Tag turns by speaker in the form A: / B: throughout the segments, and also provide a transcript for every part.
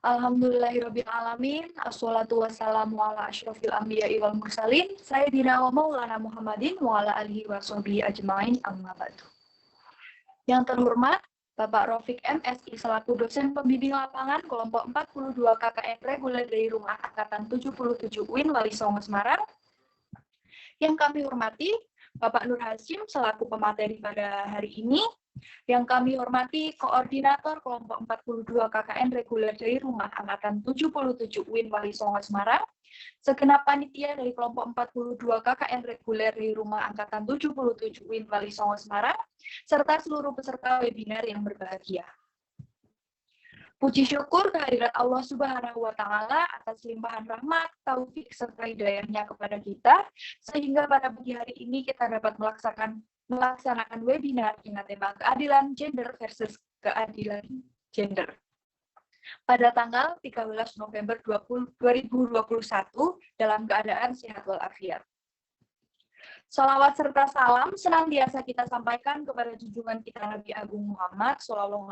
A: Alhamdulillahirabbil alamin. Assalatu wassalamu ala asyrofil anbiya'i wal mursalin. Sayyidina wa maulana Muhammadin wa ala alihi wa sahbihi ajmain, amma ba'du. Yang terhormat Bapak Rafiq MSI selaku dosen pembimbing lapangan kelompok 42 KKN reguler dari Rumah Angkatan 77 UIN Wali Songo Semarang. Yang kami hormati Bapak Nur Hasim selaku pemateri pada hari ini. Yang kami hormati Koordinator Kelompok 42 KKN reguler dari Rumah Angkatan 77 UIN Wali Songo Semarang, segenap panitia dari Kelompok 42 KKN reguler dari Rumah Angkatan 77 UIN Wali Songo Semarang, serta seluruh peserta webinar yang berbahagia. Puji syukur kehadirat Allah Subhanahu wa Ta'ala atas limpahan rahmat, taufik, serta hidayahnya kepada kita, sehingga pada pagi hari ini kita dapat melaksanakan webinar dengan tema keadilan gender versus keadilan gender. Pada tanggal 13 November 2021 dalam keadaan sehat walafiat. Salawat serta salam senantiasa kita sampaikan kepada junjungan kita Nabi Agung Muhammad SAW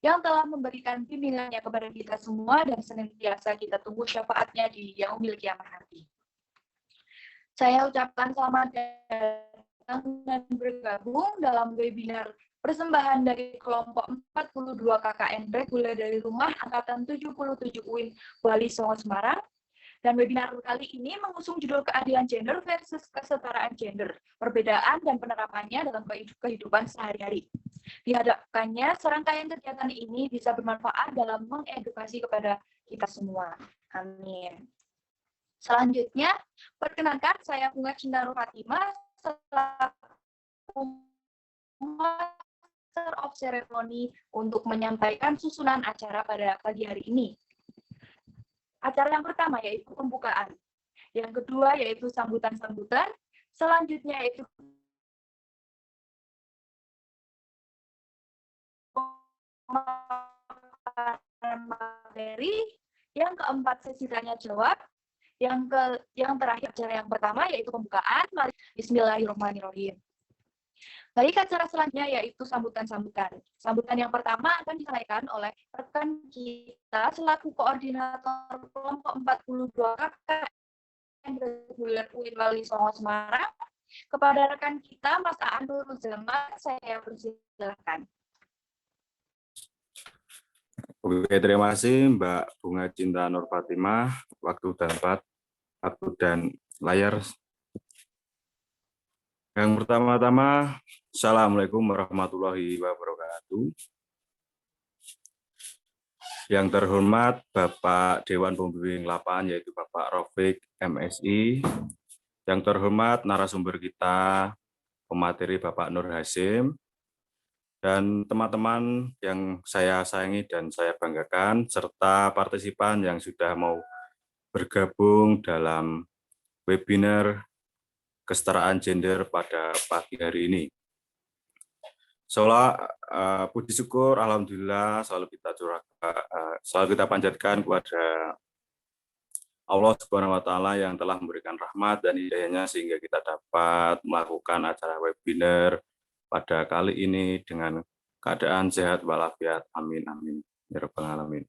A: yang telah memberikan bimbingannya kepada kita semua dan senantiasa kita tunggu syafaatnya di yaumil kiamah nanti. Saya ucapkan selamat datang dan bergabung dalam webinar persembahan dari kelompok 42 KKN reguler dari Rumah Angkatan 77 UIN Wali Songo Semarang. Dan webinar kali ini mengusung judul keadilan gender versus kesetaraan gender, perbedaan dan penerapannya dalam kehidupan sehari-hari. Dihadapkannya serangkaian kegiatan ini bisa bermanfaat dalam mengedukasi kepada kita semua. Amin. Selanjutnya, perkenalkan saya Bunga Cinta Nur Fatimah selaku Master of Ceremony untuk menyampaikan susunan acara pada pagi hari ini. Acara yang pertama yaitu pembukaan, yang kedua yaitu sambutan-sambutan, selanjutnya yaitu materi, yang keempat sesi tanya jawab, yang terakhir acara yang pertama yaitu pembukaan. Bismillahirrahmanirrahim. Baik, acara selanjutnya yaitu sambutan-sambutan. Sambutan yang pertama akan disampaikan oleh rekan kita selaku koordinator kelompok 42 KKN reguler UIN Wali Songo Semarang. Kepada rekan kita Mas Aan Nurul Zaman, saya persilakan.
B: Oke, terima kasih Mbak Bunga Cinta Nur Fatimah. Waktu dan layar. Yang pertama-tama, Assalamualaikum warahmatullahi wabarakatuh. Yang terhormat Bapak Dewan Pembimbing Lapangan, yaitu Bapak Rafiq MSI. Yang terhormat narasumber kita, pemateri Bapak Nur Hasim. Dan teman-teman yang saya sayangi dan saya banggakan, serta partisipan yang sudah mau bergabung dalam webinar kesetaraan gender pada pagi hari ini. Puji syukur, alhamdulillah selalu kita panjatkan kepada Allah Subhanahu wa Ta'ala yang telah memberikan rahmat dan hidayahnya sehingga kita dapat melakukan acara webinar pada kali ini dengan keadaan sehat walafiat. Amin amin ya rabbal alamin.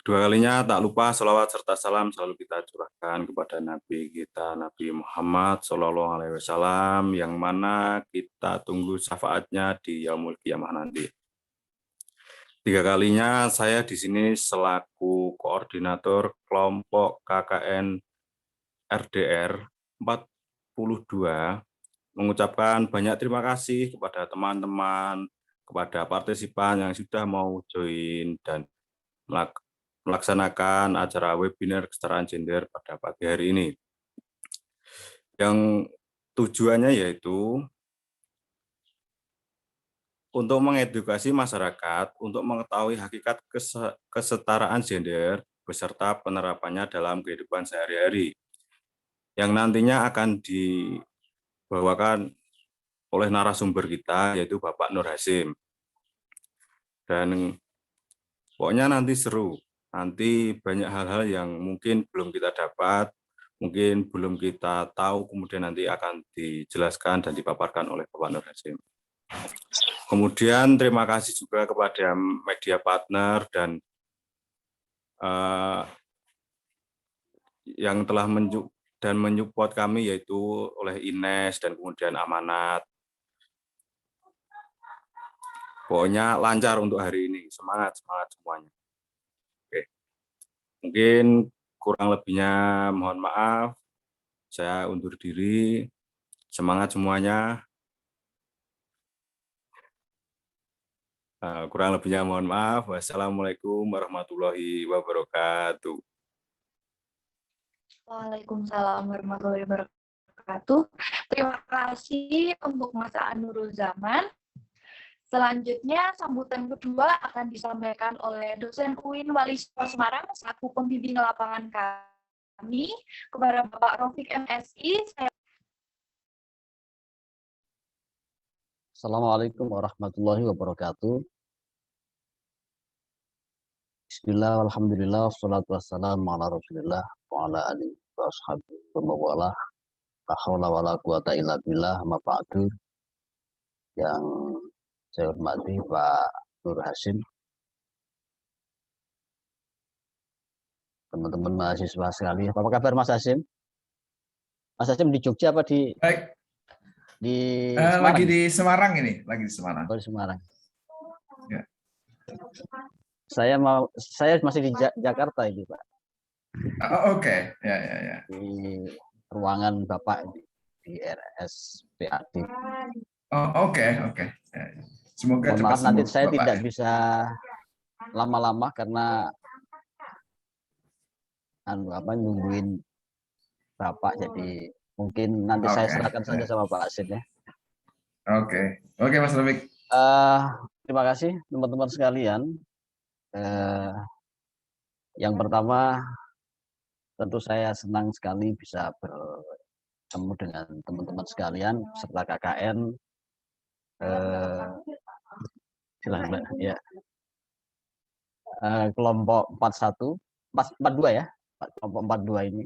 B: Kedua kalinya tak lupa sholawat serta salam selalu kita curahkan kepada Nabi kita, Nabi Muhammad SAW, yang mana kita tunggu syafaatnya di yaumul qiyamah nanti. Tiga kalinya saya di sini selaku koordinator kelompok KKN RDR 42 mengucapkan banyak terima kasih kepada teman-teman, kepada partisipan yang sudah mau join dan melaksanakan acara webinar kesetaraan gender pada pagi hari ini. Yang tujuannya yaitu untuk mengedukasi masyarakat untuk mengetahui hakikat kesetaraan gender beserta penerapannya dalam kehidupan sehari-hari, yang nantinya akan dibawakan oleh narasumber kita yaitu Bapak Nur Hasim. Dan pokoknya nanti seru. Nanti banyak hal-hal yang mungkin belum kita dapat, mungkin belum kita tahu, kemudian nanti akan dijelaskan dan dipaparkan oleh Bapak Nur Hasim. Kemudian terima kasih juga kepada media partner dan yang telah menyupport kami, yaitu oleh Ines dan kemudian Amanat. Pokoknya lancar untuk hari ini, semangat semuanya. Oke. Mungkin kurang lebihnya mohon maaf, saya undur diri. Semangat semuanya. Kurang lebihnya mohon maaf. Wassalamualaikum warahmatullahi wabarakatuh.
A: Waalaikumsalam warahmatullahi wabarakatuh. Terima kasih untuk Mas Nurul Zaman. Selanjutnya, sambutan kedua akan disampaikan oleh dosen UIN Walisito Semarang, selaku pembimbing lapangan kami, kepada Bapak Raufik MSI.
C: Assalamualaikum warahmatullahi wabarakatuh. Bismillah, alhamdulillah, wassalatu wassalamu ala rasulillah, wa ala alihi wa ashabihi wa mawala, la haula wa la quwata illa billah, ma ba'du. Yang saya hormati Pak Nur Hasim, teman-teman mahasiswa sekali. Apa kabar Mas Hasim? Mas Hasim di Jogja apa di
D: Baik.
C: Di
D: Semarang? Lagi di Semarang ini, lagi di Semarang.
C: Oh, di Semarang.
D: Ya.
C: Saya masih di Jakarta ini, Pak.
D: Oke. Ya.
C: Di ruangan Bapak di RSPAD.
D: Oke. Ya. Semoga
C: mohon
D: cepat
C: maaf
D: sembuh,
C: nanti saya
D: Bapak,
C: tidak
D: ya.
C: bisa lama-lama karena nungguin Bapak, jadi mungkin nanti saya serahkan saja sama Pak Asin ya.
D: Oke, Mas Rafiq.
C: Terima kasih teman-teman sekalian. Yang pertama, tentu saya senang sekali bisa bertemu dengan teman-teman sekalian serta KKN. Silahkan, ya. Kelompok 42 ya, kelompok 42 ini.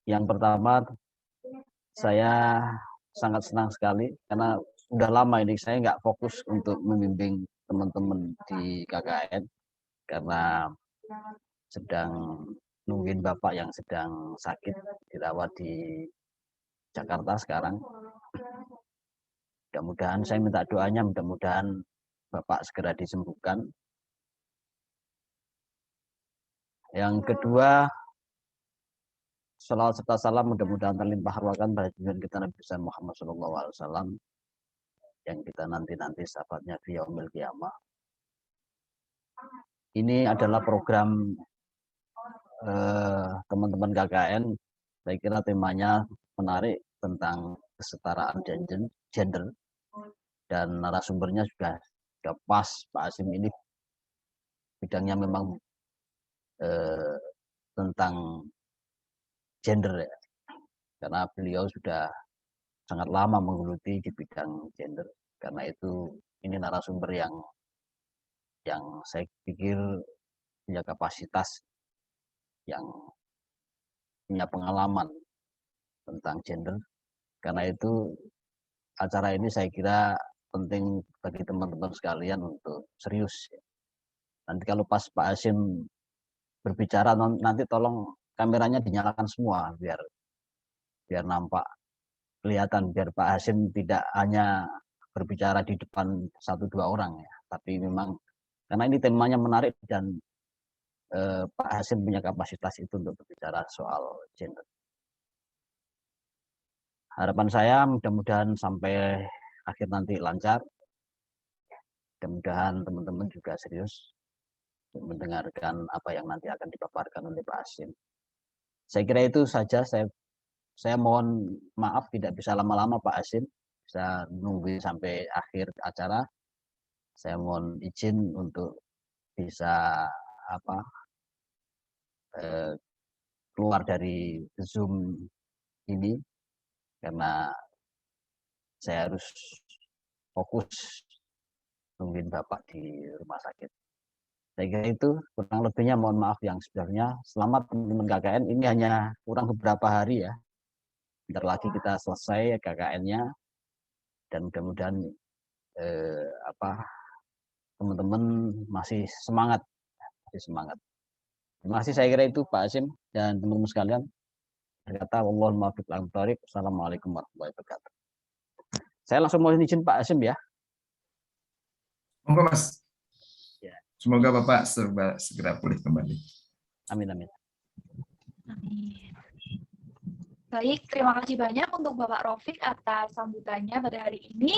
C: Yang pertama, saya sangat senang sekali karena udah lama ini saya nggak fokus untuk membimbing teman-teman di KKN karena sedang nungguin Bapak yang sedang sakit dirawat di Jakarta sekarang. Mudah-mudahan saya minta doanya, mudah-mudahan Bapak segera disembuhkan. Yang kedua, salawat serta salam mudah-mudahan terlimpah ruahkan pada junjungan kita Nabi Muhammad SAW yang kita nanti sahabatnya di yaumil qiyamah. Ini adalah program teman-teman KKN. Saya kira temanya menarik tentang kesetaraan gender dan narasumbernya juga pas. Pak Hasim ini bidangnya memang tentang gender ya, karena beliau sudah sangat lama menggeluti di bidang gender. Karena itu ini narasumber yang saya pikir punya kapasitas, yang punya pengalaman tentang gender. Karena itu acara ini saya kira penting bagi teman-teman sekalian untuk serius. Nanti kalau pas Pak Hasim berbicara, nanti tolong kameranya dinyalakan semua biar nampak, kelihatan, biar Pak Hasim tidak hanya berbicara di depan 1-2 orang ya, tapi memang karena ini temanya menarik dan Pak Hasim punya kapasitas itu untuk berbicara soal gender. Harapan saya mudah-mudahan sampai akhir nanti lancar. Mudah-mudahan teman-teman juga serius mendengarkan apa yang nanti akan dipaparkan oleh Pak Hasim. Saya kira itu saja. Saya mohon maaf tidak bisa lama-lama Pak Hasim, bisa nungguin sampai akhir acara. Saya mohon izin untuk bisa keluar dari Zoom ini karena saya harus fokus nungguin Bapak di rumah sakit. Saya kira itu, kurang lebihnya mohon maaf yang sebenarnya. Selamat teman-teman KKN, ini hanya kurang beberapa hari ya. Bentar lagi kita selesai KKN-nya dan mudah-mudahan teman-teman masih semangat. Terima kasih, saya kira itu Pak Hasyim dan teman-teman sekalian. Berkata wallahul muwaffiq ila aqwamit thoriq. Assalamualaikum warahmatullahi wabarakatuh. Saya langsung mau izin Pak Hasyim ya.
D: Monggo Mas.
C: Ya.
D: Semoga Bapak segera pulih kembali.
C: Amin amin.
A: Amin. Baik, terima kasih banyak untuk Bapak Raufik atas sambutannya pada hari ini.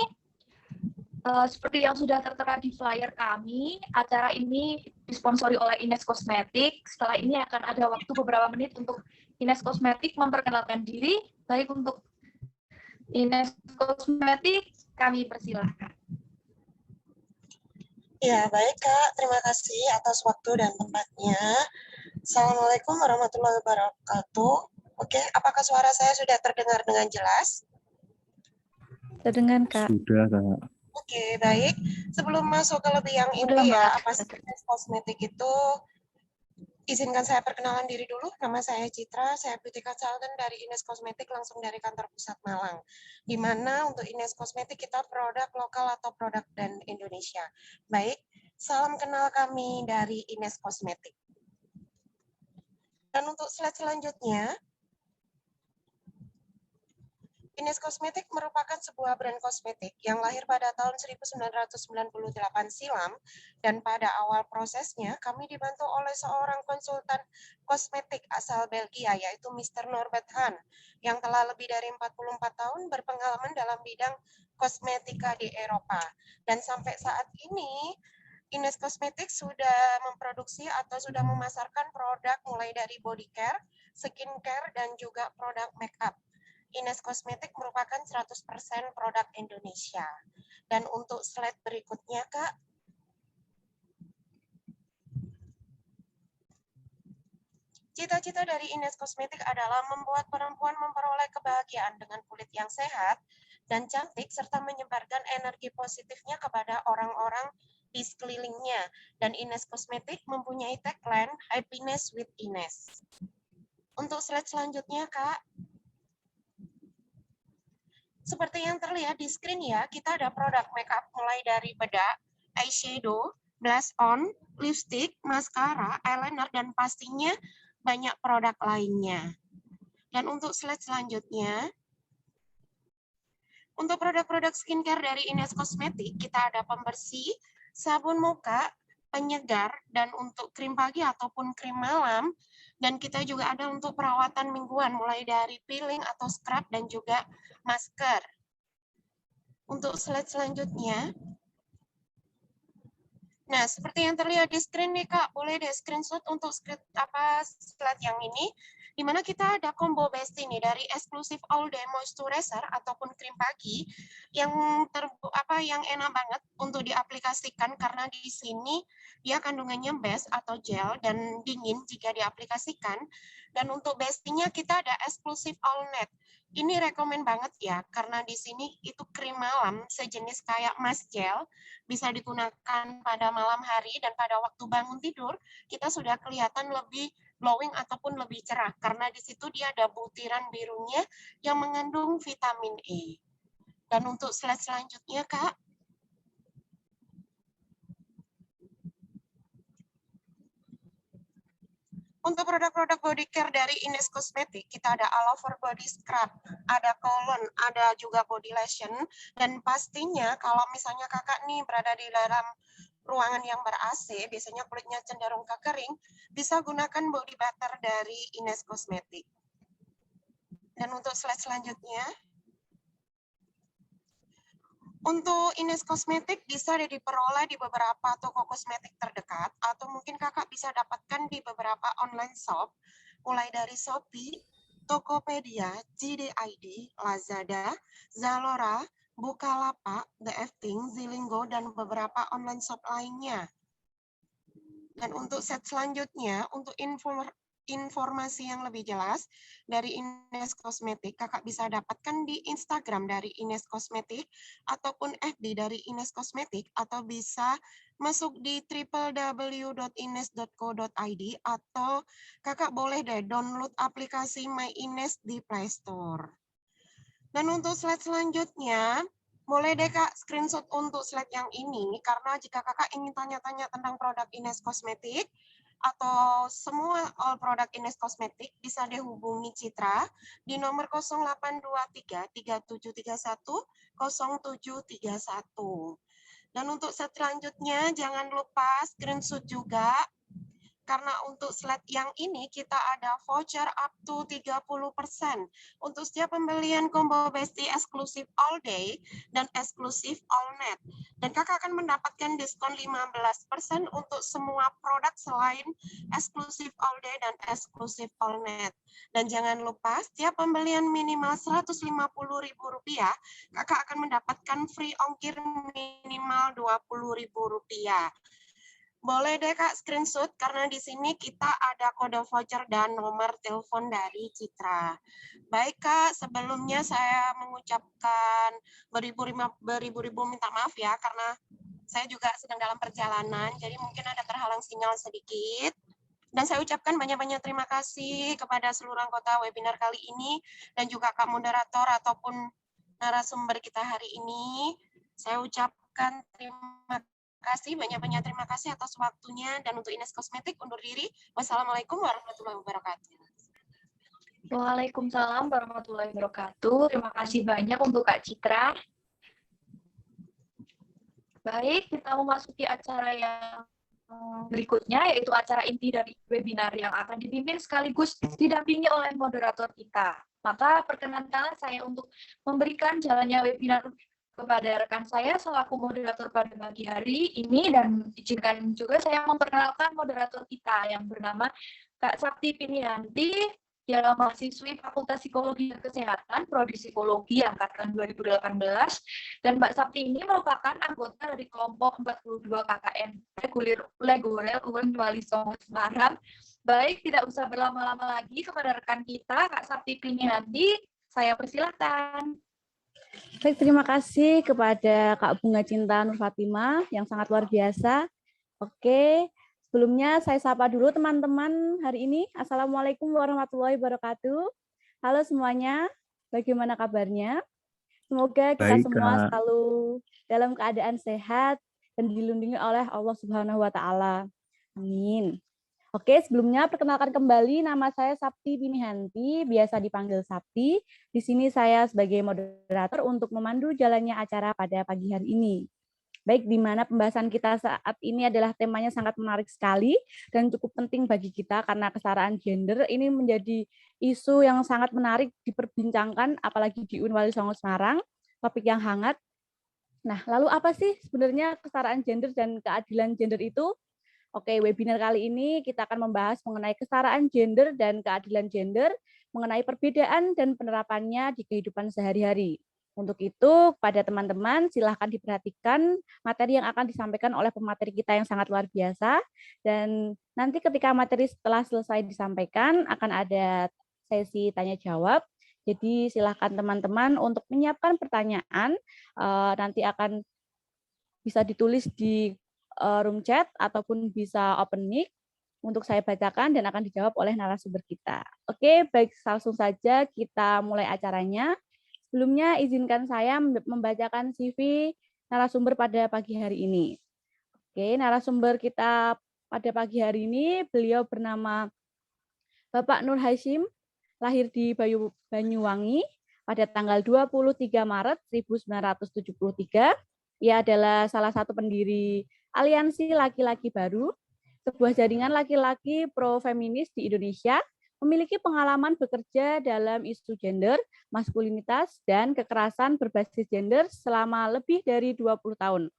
A: Seperti yang sudah tertera di flyer kami, acara ini disponsori oleh Ines Kosmetik. Setelah ini akan ada waktu beberapa menit untuk Ines Kosmetik memperkenalkan diri. Baik, untuk Ines Kosmetik, kami persilahkan.
E: Ya, baik Kak. Terima kasih atas waktu dan tempatnya. Assalamualaikum warahmatullahi wabarakatuh. Oke, apakah suara saya sudah terdengar dengan jelas?
A: Terdengar, Kak.
B: Sudah, Kak.
E: Oke, baik. Sebelum masuk ke lebih yang
A: Udah,
E: inti ya,
A: Mbak.
E: apa sih Ines Kosmetik itu? Izinkan saya perkenalan diri dulu. Nama saya Citra, saya beauty consultant dari Ines Kosmetik langsung dari kantor pusat Malang. Di mana untuk Ines Kosmetik kita produk lokal atau produk brand Indonesia. Baik, salam kenal kami dari Ines Kosmetik. Dan untuk slide selanjutnya, Ines Kosmetik merupakan sebuah brand kosmetik yang lahir pada tahun 1998 silam, dan pada awal prosesnya kami dibantu oleh seorang konsultan kosmetik asal Belgia, yaitu Mr. Norbert Hahn, yang telah lebih dari 44 tahun berpengalaman dalam bidang kosmetika di Eropa. Dan sampai saat ini, Ines Kosmetik sudah memproduksi atau sudah memasarkan produk mulai dari body care, skincare, dan juga produk make up. Ines Kosmetik merupakan 100% produk Indonesia. Dan untuk slide berikutnya, Kak. Cita-cita dari Ines Kosmetik adalah membuat perempuan memperoleh kebahagiaan dengan kulit yang sehat dan cantik, serta menyebarkan energi positifnya kepada orang-orang di sekelilingnya. Dan Ines Kosmetik mempunyai tagline Happiness with Ines. Untuk slide selanjutnya, Kak. Seperti yang terlihat di screen ya, kita ada produk makeup mulai dari bedak, eyeshadow, blush on, lipstick, mascara, eyeliner, dan pastinya banyak produk lainnya. Dan untuk slide selanjutnya, untuk produk-produk skincare dari Ines Kosmetik, kita ada pembersih, sabun muka, penyegar, dan untuk krim pagi ataupun krim malam. Dan kita juga ada untuk perawatan mingguan, mulai dari peeling atau scrub dan juga masker. Untuk slide selanjutnya. Nah, seperti yang terlihat di screen nih, Kak. Boleh deh screenshot untuk slide yang ini. Di mana kita ada combo best ini dari eksklusif all day moisturizer ataupun krim pagi yang yang enak banget untuk diaplikasikan, karena di sini dia kandungannya best atau gel dan dingin jika diaplikasikan. Dan untuk bestinya kita ada eksklusif all night. Ini rekomen banget ya, karena di sini itu krim malam sejenis kayak mask gel, bisa digunakan pada malam hari, dan pada waktu bangun tidur kita sudah kelihatan lebih glowing ataupun lebih cerah, karena di situ dia ada butiran birunya yang mengandung vitamin E. Dan untuk slide selanjutnya, Kak. Untuk produk-produk body care dari Ines Kosmetik, kita ada all over body scrub, ada cologne, ada juga body lotion, dan pastinya kalau misalnya kakak nih berada di dalam ruangan yang ber-AC, biasanya kulitnya cenderung kekering, bisa gunakan body butter dari Ines Kosmetik. Dan untuk slide selanjutnya, untuk Ines Kosmetik bisa diperoleh di beberapa toko kosmetik terdekat, atau mungkin kakak bisa dapatkan di beberapa online shop, mulai dari Shopee, Tokopedia, JD.ID, Lazada, Zalora, Bukalapak, The Efting, Zilingo, dan beberapa online shop lainnya. Dan untuk set selanjutnya, untuk informasi yang lebih jelas dari Ines Kosmetik, kakak bisa dapatkan di Instagram dari Ines Kosmetik, ataupun FB dari Ines Kosmetik, atau bisa masuk di www.ines.co.id, atau kakak boleh deh download aplikasi My Ines di Play Store. Dan untuk slide selanjutnya, boleh deh Kak screenshot untuk slide yang ini, karena jika Kakak ingin tanya-tanya tentang produk Ines Kosmetik, atau semua all produk Ines Kosmetik, bisa dihubungi Citra di nomor 0823 3731 0731. Dan untuk selanjutnya, jangan lupa screenshot juga, karena untuk slide yang ini kita ada voucher up to 30% untuk setiap pembelian combo bestie eksklusif all day dan eksklusif all net. Dan Kakak akan mendapatkan diskon 15% untuk semua produk selain eksklusif all day dan eksklusif all net. Dan jangan lupa setiap pembelian minimal Rp150.000, Kakak akan mendapatkan free ongkir minimal Rp20.000. Boleh deh Kak screenshot, karena di sini kita ada kode voucher dan nomor telepon dari Citra. Baik Kak, sebelumnya saya mengucapkan beribu-ribu minta maaf ya, karena saya juga sedang dalam perjalanan, jadi mungkin ada terhalang sinyal sedikit. Dan saya ucapkan banyak-banyak terima kasih kepada seluruh anggota webinar kali ini, dan juga Kak Moderator ataupun narasumber kita hari ini. Saya ucapkan terima kasih, banyak-banyak terima kasih atas waktunya, dan untuk Ines Kosmetik undur diri. Wassalamualaikum warahmatullahi wabarakatuh.
A: Waalaikumsalam warahmatullahi wabarakatuh. Terima kasih banyak untuk Kak Citra. Baik, kita memasuki acara yang berikutnya, yaitu acara inti dari webinar yang akan dipimpin sekaligus didampingi oleh moderator kita. Maka perkenankanlah saya untuk memberikan jalannya webinar kepada rekan saya selaku moderator pada pagi hari ini, dan izinkan juga saya memperkenalkan moderator kita yang bernama Kak Sakti Pinianti. Dia adalah mahasiswi Fakultas Psikologi dan Kesehatan, Prodi Psikologi angkatan 2018, dan Mbak Sakti ini merupakan anggota dari kelompok 42 KKN Reguler UIN Wali Songo Semarang. Baik, tidak usah berlama-lama lagi, kepada rekan kita Kak Sakti Pinianti, saya persilahkan.
F: Baik, terima kasih kepada Kak Bunga Cinta Nur Fatimah yang sangat luar biasa. Oke, sebelumnya saya sapa dulu teman-teman hari ini. Assalamualaikum warahmatullahi wabarakatuh. Halo semuanya, bagaimana kabarnya? Semoga kita semua selalu dalam keadaan sehat dan dilindungi oleh Allah Subhanahu wa Ta'ala. Amin. Oke, sebelumnya perkenalkan kembali, nama saya Sapti Pinihanti, biasa dipanggil Sapti. Di sini saya sebagai moderator untuk memandu jalannya acara pada pagi hari ini. Baik, di mana pembahasan kita saat ini adalah temanya sangat menarik sekali dan cukup penting bagi kita, karena kesetaraan gender ini menjadi isu yang sangat menarik diperbincangkan, apalagi di UIN Wali Songo Semarang, topik yang hangat. Nah, lalu apa sih sebenarnya kesetaraan gender dan keadilan gender itu? Oke, webinar kali ini kita akan membahas mengenai kesetaraan gender dan keadilan gender, mengenai perbedaan dan penerapannya di kehidupan sehari-hari. Untuk itu, pada teman-teman, silahkan diperhatikan materi yang akan disampaikan oleh pemateri kita yang sangat luar biasa. Dan nanti ketika materi setelah selesai disampaikan, akan ada sesi tanya-jawab. Jadi silahkan teman-teman untuk menyiapkan pertanyaan, nanti akan bisa ditulis di room chat ataupun bisa open mic untuk saya bacakan dan akan dijawab oleh narasumber kita. Oke, baik, langsung saja kita mulai acaranya. Sebelumnya izinkan saya membacakan CV narasumber pada pagi hari ini. Oke, narasumber kita pada pagi hari ini, beliau bernama Bapak Nur Hasyim, lahir di Banyuwangi pada tanggal 23 Maret 1973. Ia adalah salah satu pendiri Aliansi Laki-Laki Baru, sebuah jaringan laki-laki pro-feminis di Indonesia, memiliki pengalaman bekerja dalam isu gender, maskulinitas, dan kekerasan berbasis gender selama lebih dari 20 tahun.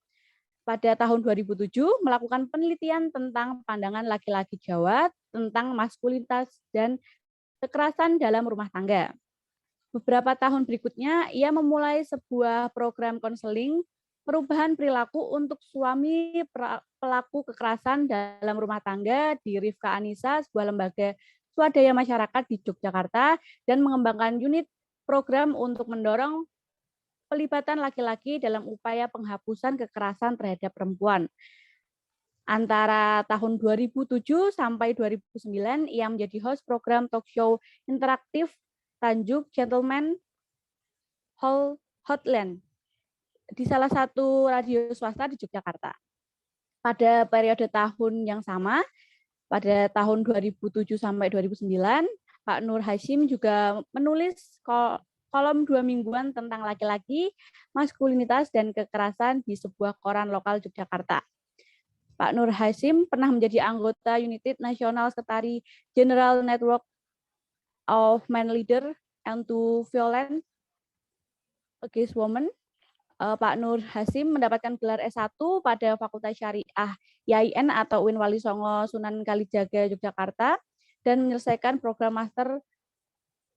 F: Pada tahun 2007, melakukan penelitian tentang pandangan laki-laki Jawa tentang maskulinitas dan kekerasan dalam rumah tangga. Beberapa tahun berikutnya, ia memulai sebuah program konseling perubahan perilaku untuk suami pelaku kekerasan dalam rumah tangga di Rifka Anissa, sebuah lembaga swadaya masyarakat di Yogyakarta, dan mengembangkan unit program untuk mendorong pelibatan laki-laki dalam upaya penghapusan kekerasan terhadap perempuan. Antara tahun 2007 sampai 2009, ia menjadi host program talk show interaktif Tanjuk Gentleman Hotline di salah satu radio swasta di Yogyakarta. Pada periode tahun yang sama, pada tahun 2007 sampai 2009, Pak Nur Hasyim juga menulis kolom 2 mingguan tentang laki-laki, maskulinitas, dan kekerasan di sebuah koran lokal Yogyakarta. Pak Nur Hasyim pernah menjadi anggota United National Secretary General Network of Men Leader and to Violence Against Women. Pak Nur Hasyim mendapatkan gelar S1 pada Fakultas Syariah YIN atau UIN Wali Songo Sunan Kalijaga Yogyakarta dan menyelesaikan program Master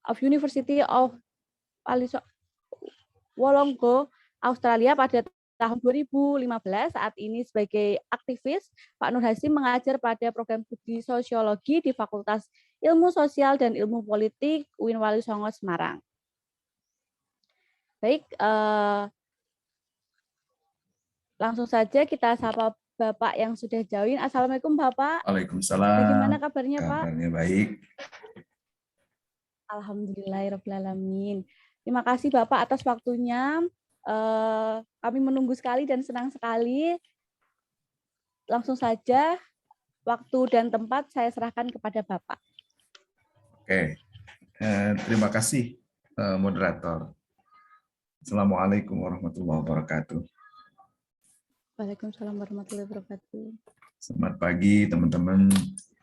F: of University of Wollongong Australia pada tahun 2015. Saat ini sebagai aktivis, Pak Nur Hasyim mengajar pada program studi sosiologi di Fakultas Ilmu Sosial dan Ilmu Politik UIN Wali Songo Semarang. Baik, langsung saja kita sapa Bapak yang sudah join. Assalamualaikum Bapak.
D: Waalaikumsalam.
F: Bagaimana kabarnya Pak?
D: Kabarnya baik.
F: Alhamdulillahirrahmanirrahim. Terima kasih Bapak atas waktunya. Kami menunggu sekali dan senang sekali. Langsung saja, waktu dan tempat saya serahkan kepada Bapak.
D: Oke, terima kasih moderator. Assalamualaikum warahmatullahi wabarakatuh.
F: Waalaikumsalam warahmatullahi wabarakatuh.
D: Selamat pagi teman-teman,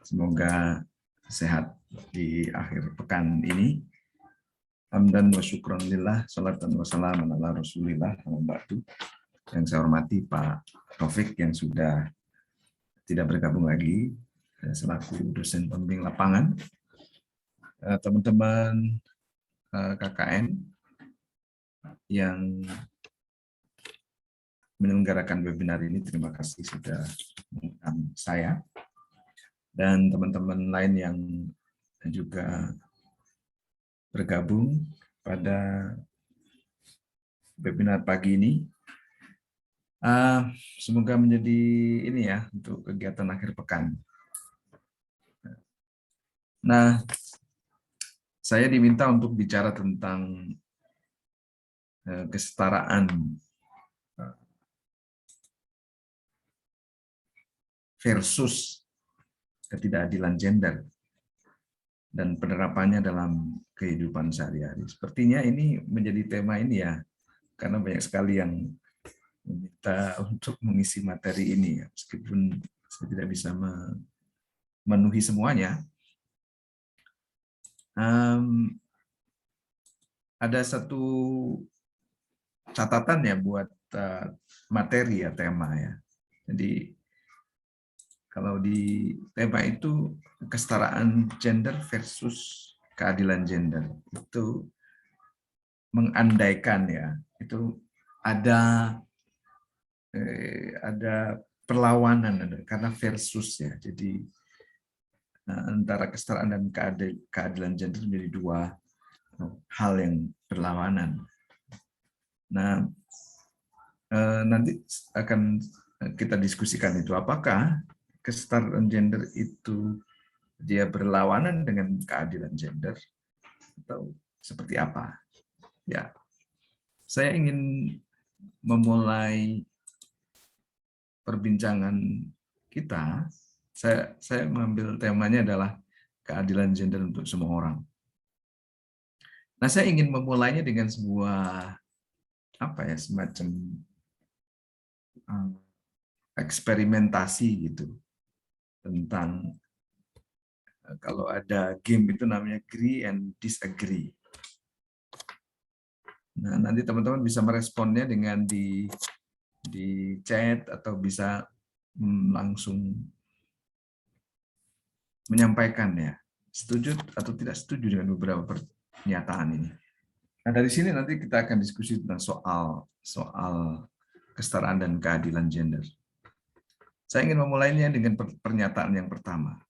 D: semoga sehat di akhir pekan ini. Hamdan wa syukran lillah, salatan wa salaman ala rasulillah, ba'du. Yang saya hormati Pak Taufik yang sudah tidak bergabung lagi selaku dosen pembimbing lapangan. Teman-teman KKN yang menyelenggarakan webinar ini, terima kasih sudah mengundang saya. Dan teman-teman lain yang juga bergabung pada webinar pagi ini. Semoga menjadi ini ya, untuk kegiatan akhir pekan. Nah, saya diminta untuk bicara tentang kesetaraan versus ketidakadilan gender dan penerapannya dalam kehidupan sehari-hari. Sepertinya ini menjadi tema ini ya, karena banyak sekali yang meminta untuk mengisi materi ini, ya. Meskipun saya tidak bisa memenuhi semuanya. Ada satu catatan ya buat materi ya, tema ya. Jadi kalau di tema itu kesetaraan gender versus keadilan gender, itu mengandaikan ya, itu ada perlawanan karena versus ya. Jadi antara kesetaraan dan keadilan gender menjadi dua hal yang berlawanan. Nah, nanti akan kita diskusikan itu, apakah kesetaraan gender itu dia berlawanan dengan keadilan gender atau seperti apa? Ya, saya ingin memulai perbincangan kita. Saya mengambil temanya adalah keadilan gender untuk semua orang. Nah, saya ingin memulainya dengan sebuah semacam eksperimentasi gitu, tentang kalau ada game itu namanya agree and disagree. Nah, nanti teman-teman bisa meresponnya dengan di chat atau bisa langsung menyampaikan ya, setuju atau tidak setuju dengan beberapa pernyataan ini. Nah, dari sini nanti kita akan diskusi tentang soal kesetaraan dan keadilan gender. Saya ingin memulainya dengan pernyataan yang pertama.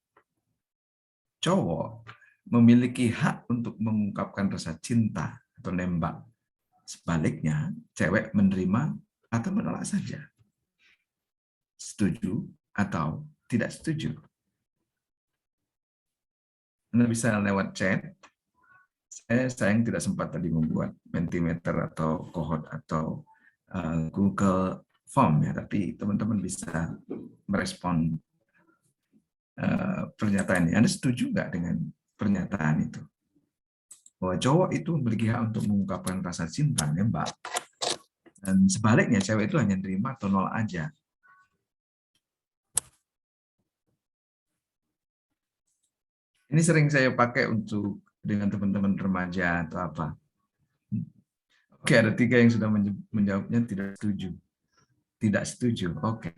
D: Cowok memiliki hak untuk mengungkapkan rasa cinta atau nembak. Sebaliknya, cewek menerima atau menolak saja. Setuju atau tidak setuju. Anda bisa lewat chat. Saya sayang tidak sempat tadi membuat Mentimeter atau Cohort atau Google Form ya, tapi teman-teman bisa merespon pernyataan ini. Anda setuju nggak dengan pernyataan itu? Bahwa cowok itu memiliki hak untuk mengungkapkan rasa cinta, nembak. Dan sebaliknya cewek itu hanya terima atau nol aja. Ini sering saya pakai untuk dengan teman-teman remaja atau apa. Oke, ada 3 yang sudah menjawabnya tidak setuju. Tidak setuju. Oke.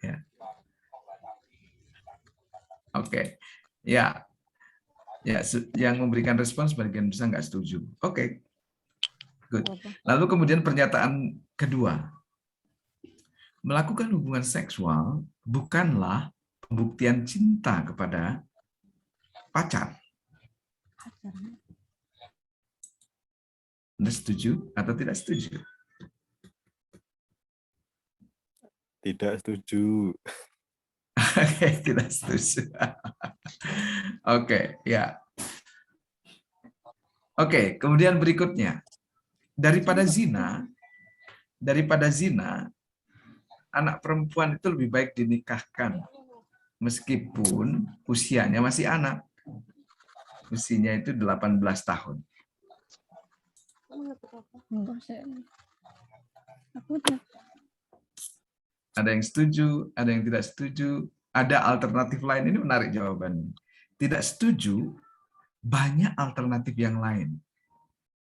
D: Ya. Oke. Ya. Ya, yang memberikan respon sebagian besar nggak setuju. Oke. Good. Lalu kemudian pernyataan kedua. Melakukan hubungan seksual bukanlah pembuktian cinta kepada pacar. Anda setuju atau tidak setuju?
B: Tidak setuju.
D: Oke, tidak setuju. Oke, ya. Oke, kemudian berikutnya. Daripada zina, anak perempuan itu lebih baik dinikahkan meskipun usianya masih anak. Usianya itu 18 tahun. Ada yang setuju, ada yang tidak setuju, ada alternatif lain. Ini menarik jawabannya. Tidak setuju, banyak alternatif yang lain.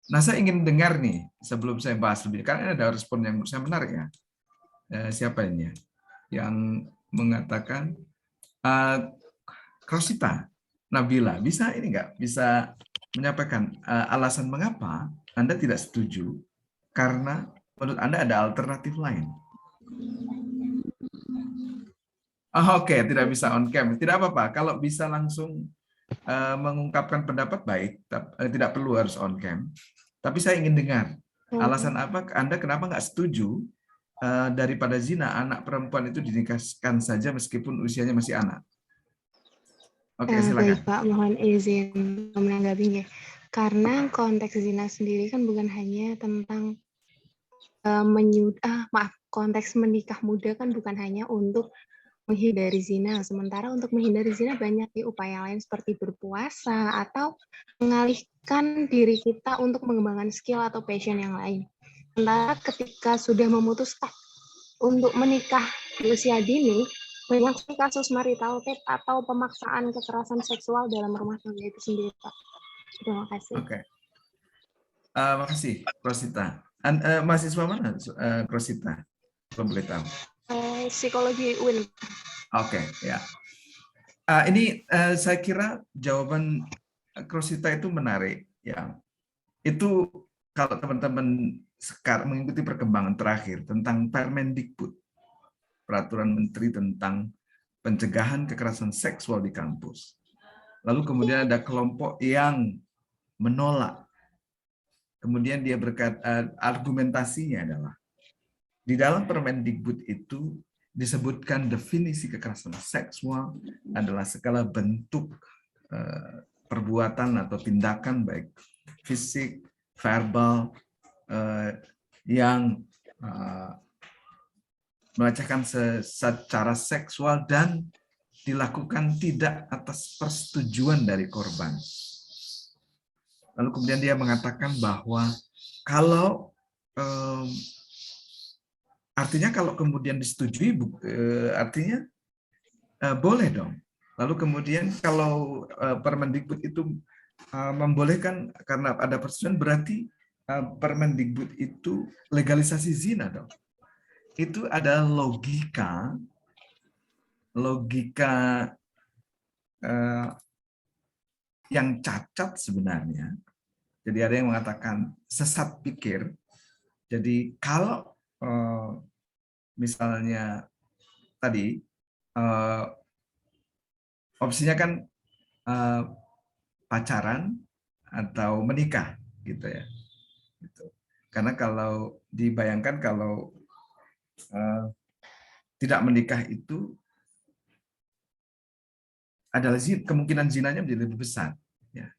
D: Nah, saya ingin dengar nih, sebelum saya bahas lebih, karena ada respon yang menurut saya menarik ya. Siapa ini? Yang mengatakan, Krosita, Nabila, bisa ini nggak? Bisa menyampaikan alasan mengapa Anda tidak setuju, karena menurut Anda ada alternatif lain. Oke, tidak bisa on cam. Tidak apa-apa. Kalau bisa langsung mengungkapkan pendapat baik, tidak perlu harus on cam. Tapi saya ingin dengar alasan apa Anda kenapa nggak setuju daripada zina anak perempuan itu dinikahkan saja meskipun usianya masih anak. Oke, silakan.
G: Baik Pak, mohon izin menanggapinya. Karena konteks zina sendiri kan bukan hanya tentang konteks menikah muda kan bukan hanya untuk menghindari zina. Sementara untuk menghindari zina banyak upaya lain seperti berpuasa atau mengalihkan diri kita untuk mengembangkan skill atau passion yang lain. Sementara ketika sudah memutuskan untuk menikah di usia dini, banyak kasus marital rape atau pemaksaan kekerasan seksual dalam rumah tangga itu sendiri, Pak. Terima kasih.
D: Oke. Makasih, Krosita. Mahasiswa mana, Krosita? Kalau boleh tahu.
G: Psikologi UIN.
D: Oke, ya. Ini saya kira jawaban Krosita itu menarik, ya. Itu kalau teman-teman sekarang mengikuti perkembangan terakhir tentang Permendikbud, Peraturan Menteri tentang Pencegahan Kekerasan Seksual di Kampus. Lalu kemudian ada kelompok yang menolak. Kemudian dia berkata, argumentasinya adalah di dalam Permendikbud itu disebutkan definisi kekerasan seksual adalah segala bentuk perbuatan atau tindakan baik fisik, verbal yang melecehkan secara seksual dan dilakukan tidak atas persetujuan dari korban. Lalu kemudian dia mengatakan bahwa kalau artinya kalau kemudian disetujui artinya boleh dong. Lalu kemudian kalau Permendikbud itu membolehkan karena ada persetujuan berarti Permendikbud itu legalisasi zina dong. Itu ada logika yang cacat sebenarnya. Jadi ada yang mengatakan sesat pikir. Jadi kalau misalnya tadi opsinya kan pacaran atau menikah gitu ya. Gitu. Karena kalau dibayangkan kalau tidak menikah itu adalah kemungkinan zinanya menjadi lebih besar. Ya.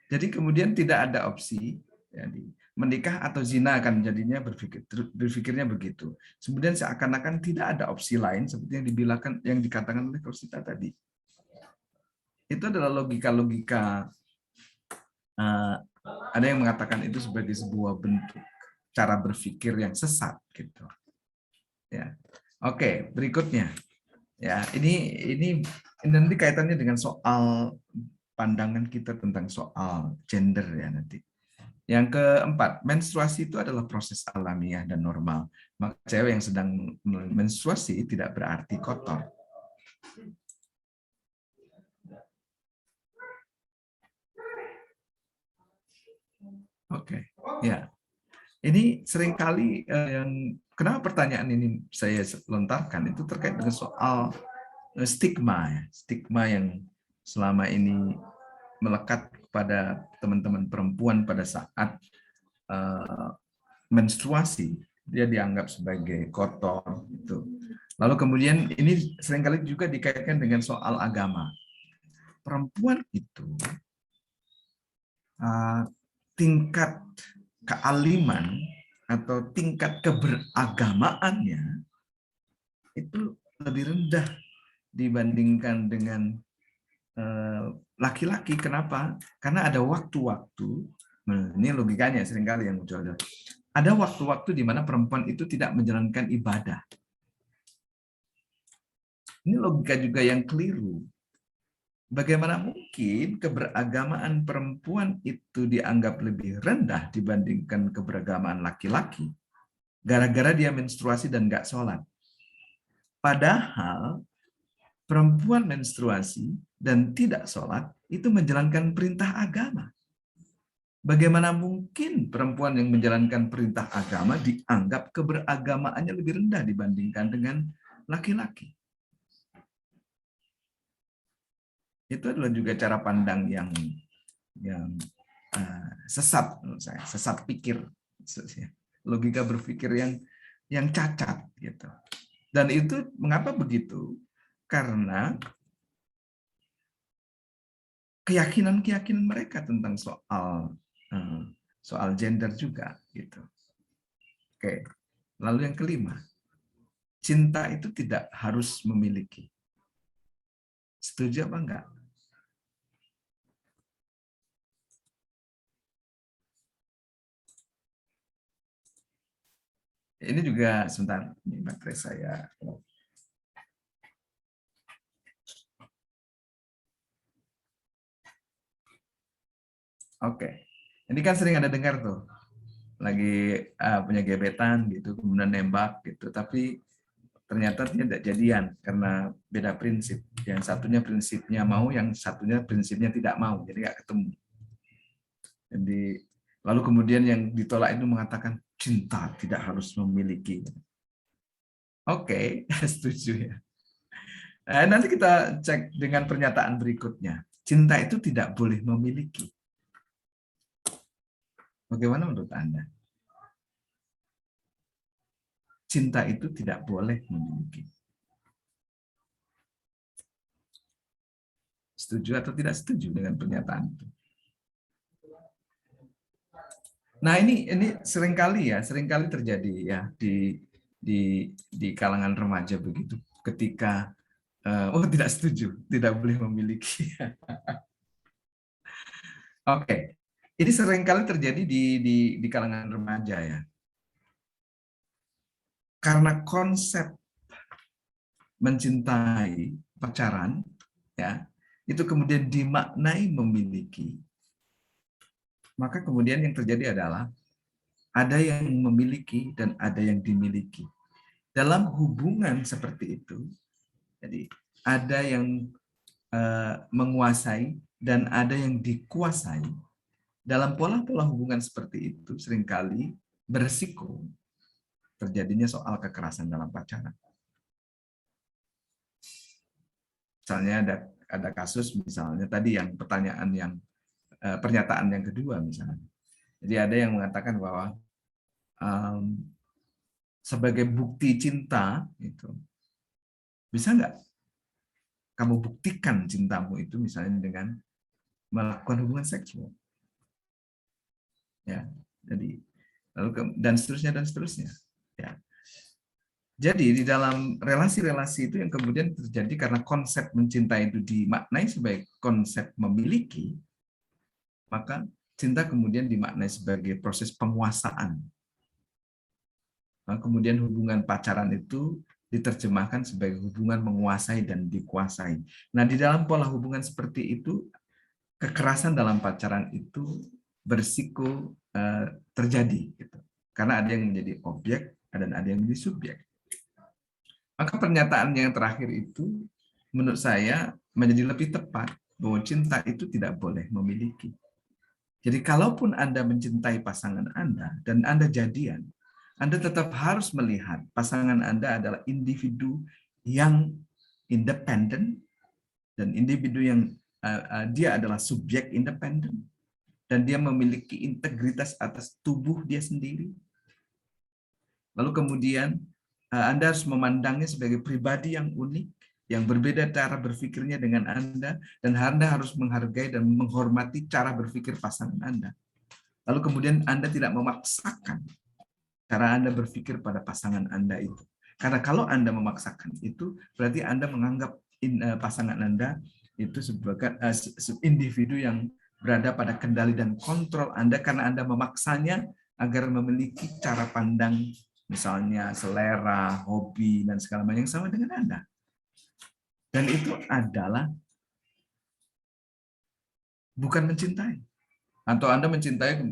D: Jadi kemudian tidak ada opsi, jadi menikah atau zina akan jadinya berpikirnya begitu. Kemudian seakan-akan tidak ada opsi lain seperti yang dikatakan oleh Rosita tadi. Itu adalah logika-logika, ada yang mengatakan itu sebagai sebuah bentuk cara berpikir yang sesat gitu. Ya. Oke, berikutnya. Ya, ini nanti kaitannya dengan soal pandangan kita tentang soal gender ya nanti. Yang keempat, menstruasi itu adalah proses alamiah dan normal. Maka cewek yang sedang menstruasi tidak berarti kotor. Oke, ya. Ini seringkali kenapa pertanyaan ini saya lontarkan itu terkait dengan soal stigma, ya. Stigma yang selama ini melekat kepada teman-teman perempuan pada saat menstruasi, dia dianggap sebagai kotor. Gitu. Lalu kemudian ini seringkali juga dikaitkan dengan soal agama. Perempuan itu tingkat kealiman atau tingkat keberagamaannya itu lebih rendah dibandingkan dengan laki-laki. Kenapa? Karena ada waktu-waktu, ini logikanya seringkali yang muncul, ada waktu-waktu di mana perempuan itu tidak menjalankan ibadah. Ini logika juga yang keliru. Bagaimana mungkin keberagamaan perempuan itu dianggap lebih rendah dibandingkan keberagamaan laki-laki gara-gara dia menstruasi dan nggak sholat? Padahal perempuan menstruasi dan tidak sholat itu menjalankan perintah agama. Bagaimana mungkin perempuan yang menjalankan perintah agama dianggap keberagamaannya lebih rendah dibandingkan dengan laki-laki? Itu adalah juga cara pandang yang sesat menurut saya, sesat pikir, logika berpikir yang cacat gitu. Dan itu mengapa begitu? Karena keyakinan-keyakinan mereka tentang soal gender juga gitu. Oke. Lalu yang kelima, cinta itu tidak harus memiliki. Setuju apa enggak? Ini juga sebentar, ini baterai saya. Oke, ini kan sering ada dengar tuh, lagi punya gebetan gitu, kemudian nembak gitu, tapi ternyata tidak jadian karena beda prinsip. Yang satunya prinsipnya mau, yang satunya prinsipnya tidak mau, jadi nggak ketemu. Jadi lalu kemudian yang ditolak itu mengatakan cinta tidak harus memiliki. Oke, setuju ya. Nanti kita cek dengan pernyataan berikutnya. Cinta itu tidak boleh memiliki. Bagaimana menurut Anda? Cinta itu tidak boleh memiliki. Setuju atau tidak setuju dengan pernyataan itu? Nah, ini seringkali terjadi ya di kalangan remaja begitu. Ketika tidak setuju, tidak boleh memiliki. Oke. Ini seringkali terjadi di kalangan remaja ya. Karena konsep mencintai pacaran ya, itu kemudian dimaknai memiliki. Maka kemudian yang terjadi adalah ada yang memiliki dan ada yang dimiliki. Dalam hubungan seperti itu, jadi ada yang menguasai dan ada yang dikuasai. Dalam pola-pola hubungan seperti itu seringkali beresiko terjadinya soal kekerasan dalam pacaran. Misalnya ada kasus misalnya tadi yang pernyataan yang kedua misalnya. Jadi ada yang mengatakan bahwa sebagai bukti cinta itu bisa nggak kamu buktikan cintamu itu misalnya dengan melakukan hubungan seksual. Ya, jadi dan seterusnya. Ya. Jadi di dalam relasi-relasi itu yang kemudian terjadi karena konsep mencintai itu dimaknai sebagai konsep memiliki, maka cinta kemudian dimaknai sebagai proses penguasaan. Nah, kemudian hubungan pacaran itu diterjemahkan sebagai hubungan menguasai dan dikuasai. Nah, di dalam pola hubungan seperti itu, kekerasan dalam pacaran itu berisiko terjadi. Gitu. Karena ada yang menjadi objek dan ada yang menjadi subjek. Maka pernyataan yang terakhir itu menurut saya menjadi lebih tepat bahwa cinta itu tidak boleh memiliki. Jadi kalaupun Anda mencintai pasangan Anda dan Anda jadian, Anda tetap harus melihat pasangan Anda adalah individu yang independen dan individu yang dia adalah subjek independen dan dia memiliki integritas atas tubuh dia sendiri. Lalu kemudian Anda harus memandangnya sebagai pribadi yang unik, yang berbeda cara berpikirnya dengan Anda, dan Anda harus menghargai dan menghormati cara berpikir pasangan Anda. Lalu kemudian Anda tidak memaksakan cara Anda berpikir pada pasangan Anda itu. Karena kalau Anda memaksakan itu, berarti Anda menganggap pasangan Anda itu sebagai individu yang berada pada kendali dan kontrol Anda karena Anda memaksanya agar memiliki cara pandang, misalnya selera, hobi, dan segala macam yang sama dengan Anda. Dan itu adalah bukan mencintai. Atau Anda mencintai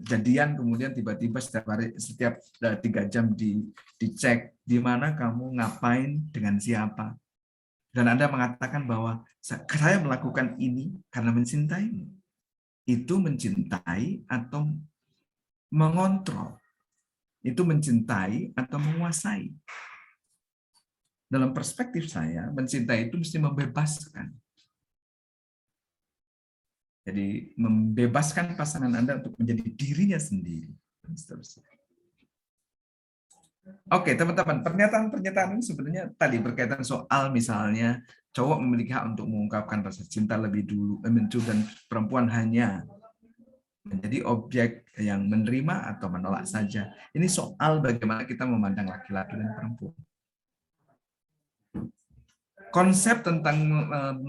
D: jadian, kemudian tiba-tiba setiap 3 jam dicek di mana kamu ngapain dengan siapa. Dan Anda mengatakan bahwa saya melakukan ini karena mencintai. Itu mencintai atau mengontrol. Itu mencintai atau menguasai. Dalam perspektif saya, mencintai itu mesti membebaskan. Jadi membebaskan pasangan Anda untuk menjadi dirinya sendiri. Dan seterusnya. Oke, teman-teman, pernyataan-pernyataan ini sebenarnya tadi berkaitan soal misalnya cowok memiliki hak untuk mengungkapkan rasa cinta lebih dulu, dan perempuan hanya menjadi objek yang menerima atau menolak saja. Ini soal bagaimana kita memandang laki-laki dan perempuan. Konsep tentang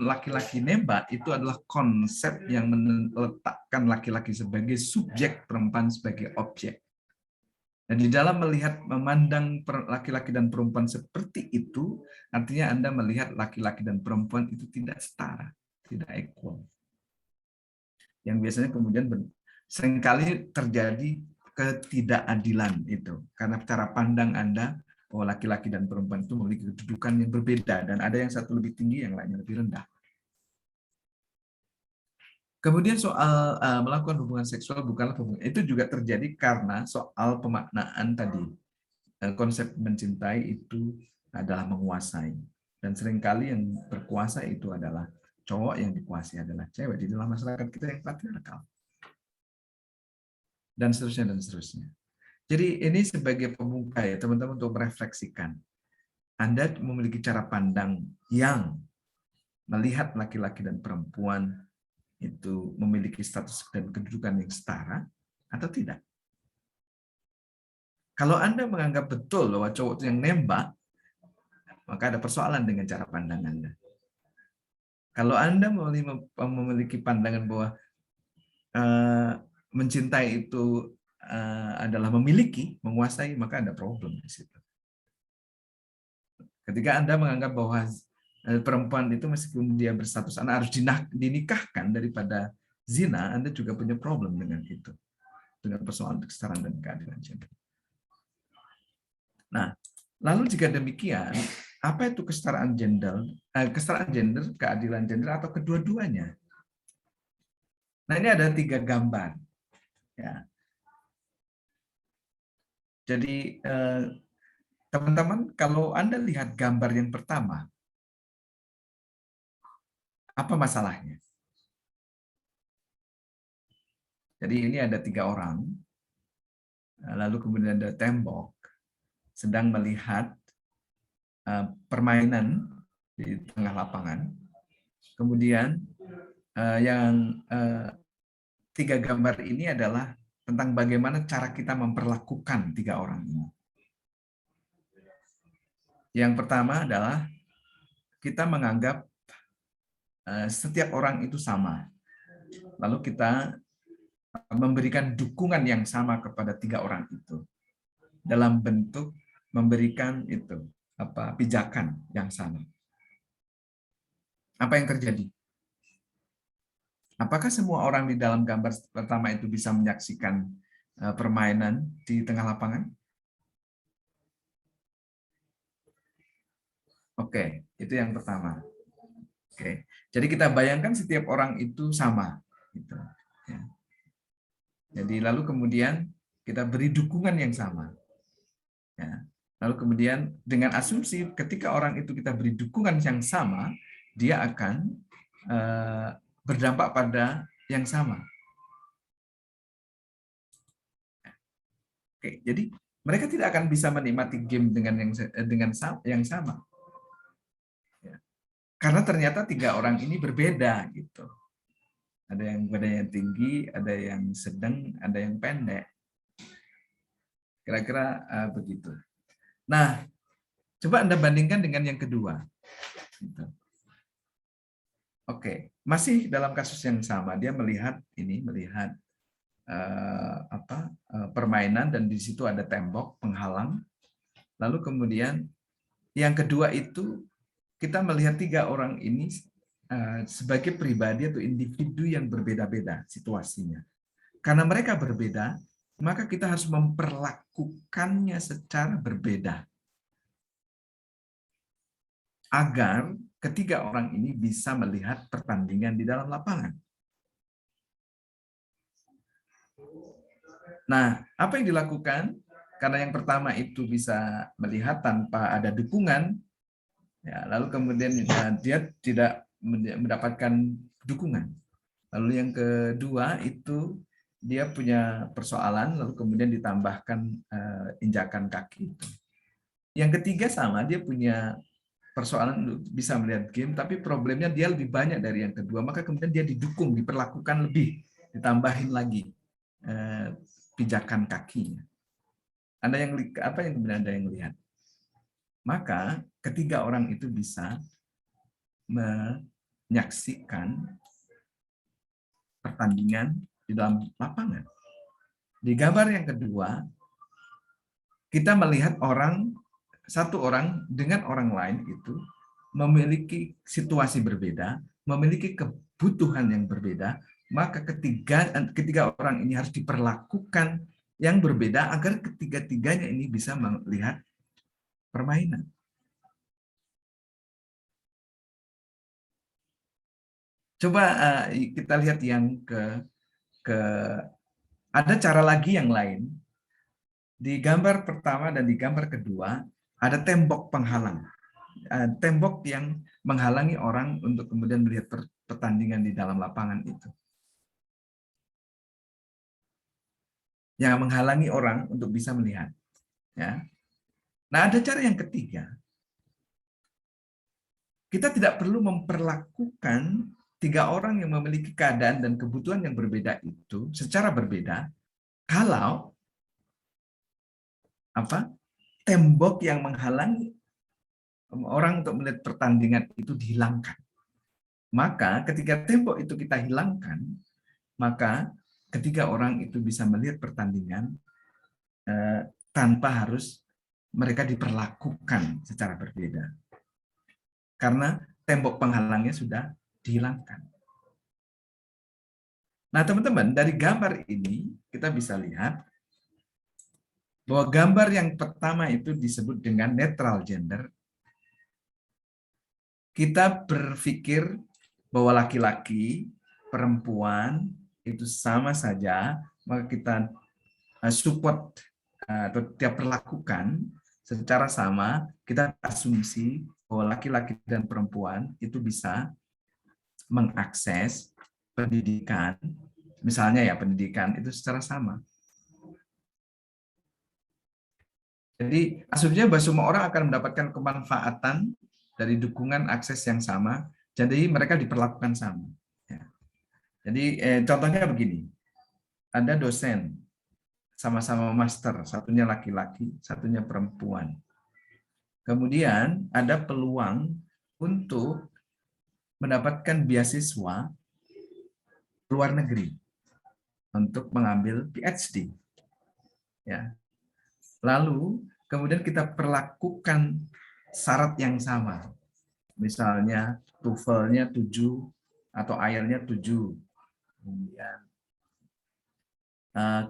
D: laki-laki nembak itu adalah konsep yang meletakkan laki-laki sebagai subjek, perempuan sebagai objek. Dan di dalam memandang laki-laki dan perempuan seperti itu, artinya Anda melihat laki-laki dan perempuan itu tidak setara, tidak equal. Yang biasanya kemudian seringkali terjadi ketidakadilan itu karena cara pandang Anda bahwa laki-laki dan perempuan itu memiliki kedudukan yang berbeda dan ada yang satu lebih tinggi, yang lainnya lebih rendah. Kemudian soal melakukan hubungan seksual bukanlah hubungan, itu juga terjadi karena soal pemaknaan tadi. Konsep mencintai itu adalah menguasai dan seringkali yang berkuasa itu adalah cowok, yang dikuasai adalah cewek di dalam masyarakat kita yang patriarkal. Dan seterusnya, dan seterusnya. Jadi ini sebagai pembuka ya teman-teman untuk merefleksikan. Anda memiliki cara pandang yang melihat laki-laki dan perempuan itu memiliki status dan kedudukan yang setara atau tidak. Kalau Anda menganggap betul bahwa cowok itu yang nembak, maka ada persoalan dengan cara pandang Anda. Kalau Anda memiliki pandangan bahwa mencintai itu adalah memiliki, menguasai, maka ada problem di situ. Ketika Anda menganggap bahwa perempuan itu meskipun dia berstatus anak harus dinikahkan daripada zina, Anda juga punya problem dengan itu, dengan persoalan kesetaraan dan keadilan gender. Nah, lalu jika demikian, apa itu kesetaraan gender, keadilan gender, atau kedua-duanya? Nah, ini ada 3 gambar. Ya. Jadi, teman-teman, kalau Anda lihat gambar yang pertama, apa masalahnya? Jadi ini ada 3 orang, lalu kemudian ada tembok, sedang melihat permainan di tengah lapangan. Kemudian yang 3 gambar ini adalah tentang bagaimana cara kita memperlakukan tiga orang ini. Yang pertama adalah kita menganggap setiap orang itu sama. Lalu kita memberikan dukungan yang sama kepada tiga orang itu dalam bentuk memberikan pijakan yang sama. Apa yang terjadi? Apakah semua orang di dalam gambar pertama itu bisa menyaksikan permainan di tengah lapangan? Oke, itu yang pertama. Oke, jadi kita bayangkan setiap orang itu sama. Gitu. Ya. Jadi lalu kemudian kita beri dukungan yang sama. Ya. Lalu kemudian dengan asumsi ketika orang itu kita beri dukungan yang sama, dia akan berdampak pada yang sama. Oke, jadi mereka tidak akan bisa menikmati game dengan yang sama. Ya. Karena ternyata tiga orang ini berbeda gitu. Ada yang badannya tinggi, ada yang sedang, ada yang pendek. Kira-kira begitu. Nah, coba Anda bandingkan dengan yang kedua. Gitu. Oke, masih dalam kasus yang sama, dia melihat permainan dan di situ ada tembok penghalang. Lalu kemudian yang kedua itu kita melihat tiga orang ini sebagai pribadi atau individu yang berbeda-beda situasinya. Karena mereka berbeda, maka kita harus memperlakukannya secara berbeda. Agar ketiga orang ini bisa melihat pertandingan di dalam lapangan. Nah, apa yang dilakukan? Karena yang pertama itu bisa melihat tanpa ada dukungan, ya, lalu kemudian dia tidak mendapatkan dukungan. Lalu yang kedua itu dia punya persoalan, lalu kemudian ditambahkan injakan kaki. Yang ketiga sama, dia punya persoalan bisa melihat game, tapi problemnya dia lebih banyak dari yang kedua, maka kemudian dia didukung, diperlakukan lebih, ditambahin lagi pijakan kakinya. Apa yang kemudian Anda yang lihat? Maka ketiga orang itu bisa menyaksikan pertandingan di dalam lapangan. Di gambar yang kedua, kita melihat satu orang dengan orang lain itu memiliki situasi berbeda, memiliki kebutuhan yang berbeda, maka ketiga orang ini harus diperlakukan yang berbeda agar ketiga-tiganya ini bisa melihat permainan. Coba kita lihat yang ada cara lagi yang lain. Di gambar pertama dan di gambar kedua ada tembok penghalang. Tembok yang menghalangi orang untuk kemudian melihat pertandingan di dalam lapangan itu. Yang menghalangi orang untuk bisa melihat. Ya. Nah, ada cara yang ketiga. Kita tidak perlu memperlakukan tiga orang yang memiliki keadaan dan kebutuhan yang berbeda itu secara berbeda kalau tembok yang menghalangi orang untuk melihat pertandingan itu dihilangkan. Maka ketika tembok itu kita hilangkan, maka ketiga orang itu bisa melihat pertandingan tanpa harus mereka diperlakukan secara berbeda. Karena tembok penghalangnya sudah dihilangkan. Nah, teman-teman, dari gambar ini kita bisa lihat bahwa gambar yang pertama itu disebut dengan netral gender. Kita berpikir bahwa laki-laki, perempuan itu sama saja, maka kita support atau dia perlakukan secara sama, kita asumsi bahwa laki-laki dan perempuan itu bisa mengakses pendidikan, misalnya ya pendidikan itu secara sama. Jadi asumsinya bahwa semua orang akan mendapatkan kemanfaatan dari dukungan akses yang sama, jadi mereka diperlakukan sama. Ya. Jadi contohnya begini, ada dosen sama-sama master, satunya laki-laki, satunya perempuan. Kemudian ada peluang untuk mendapatkan beasiswa luar negeri untuk mengambil PhD. Ya. Lalu kemudian kita perlakukan syarat yang sama. Misalnya TOEFL-nya 7 atau IELTS-nya 7.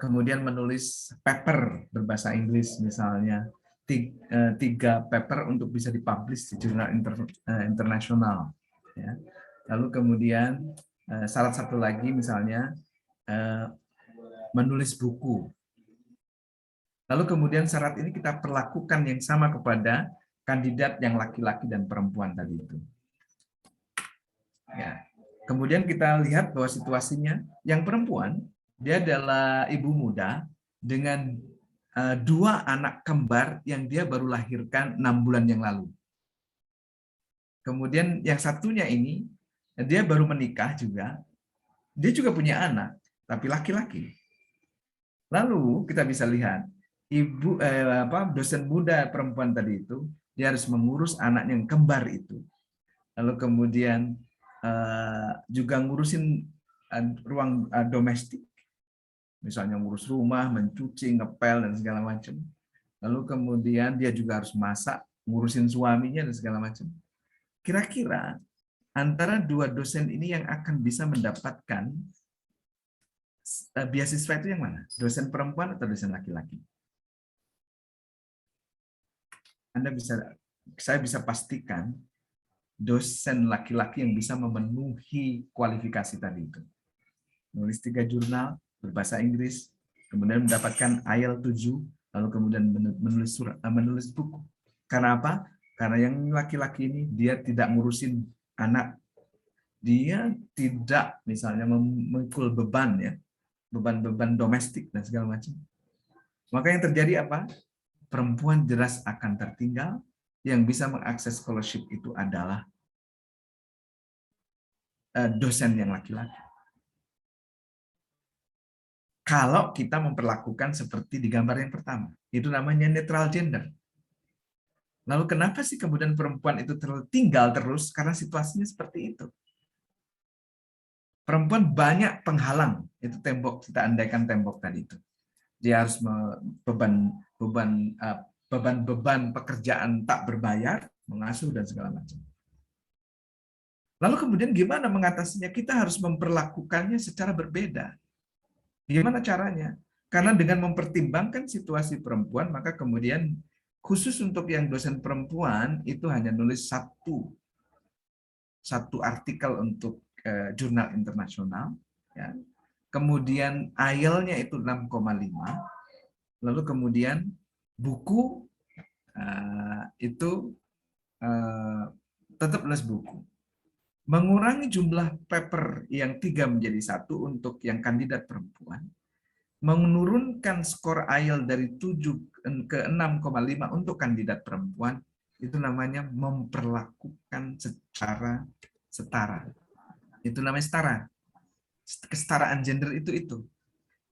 D: Kemudian menulis paper berbahasa Inggris misalnya 3 paper untuk bisa dipublish di jurnal internasional. Ya. Lalu kemudian syarat satu lagi misalnya menulis buku. Lalu kemudian syarat ini kita perlakukan yang sama kepada kandidat yang laki-laki dan perempuan tadi itu. Ya. Kemudian kita lihat bahwa situasinya yang perempuan, dia adalah ibu muda dengan 2 anak kembar yang dia baru lahirkan 6 bulan yang lalu. Kemudian yang satunya ini, dia baru menikah juga, dia juga punya anak, tapi laki-laki. Lalu kita bisa lihat, dosen muda perempuan tadi itu, dia harus mengurus anak yang kembar itu. Lalu kemudian juga ngurusin ruang domestik, misalnya ngurus rumah, mencuci, ngepel, dan segala macam. Lalu kemudian dia juga harus masak, ngurusin suaminya, dan segala macam. Kira-kira antara 2 dosen ini yang akan bisa mendapatkan beasiswa itu yang mana? Dosen perempuan atau dosen laki-laki? Saya bisa pastikan dosen laki-laki yang bisa memenuhi kualifikasi tadi itu. Nulis 3 jurnal berbahasa Inggris, kemudian mendapatkan IELTS 7, lalu kemudian menulis buku. Karena apa? Karena yang laki-laki ini dia tidak ngurusin anak. Dia tidak misalnya memikul beban ya, beban-beban domestik dan segala macam. Maka yang terjadi apa? Perempuan jelas akan tertinggal. Yang bisa mengakses scholarship itu adalah dosen yang laki-laki. Kalau kita memperlakukan seperti di gambar yang pertama, itu namanya netral gender. Lalu kenapa sih kemudian perempuan itu tertinggal terus? Karena situasinya seperti itu. Perempuan banyak penghalang, itu tembok, kita andaikan tembok tadi itu. Dia harus beban pekerjaan tak berbayar, mengasuh dan segala macam. Lalu kemudian gimana mengatasinya? Kita harus memperlakukannya secara berbeda. Gimana caranya? Karena dengan mempertimbangkan situasi perempuan, maka kemudian khusus untuk yang dosen perempuan itu hanya nulis satu artikel untuk jurnal internasional, ya. Kemudian IELTS-nya itu 6,5, lalu kemudian buku itu tetap nulis buku. Mengurangi jumlah paper yang 3 menjadi 1 untuk yang kandidat perempuan, menurunkan skor IELTS dari 7 ke 6,5 untuk kandidat perempuan, itu namanya memperlakukan secara setara. Itu namanya setara. Kesetaraan gender itu.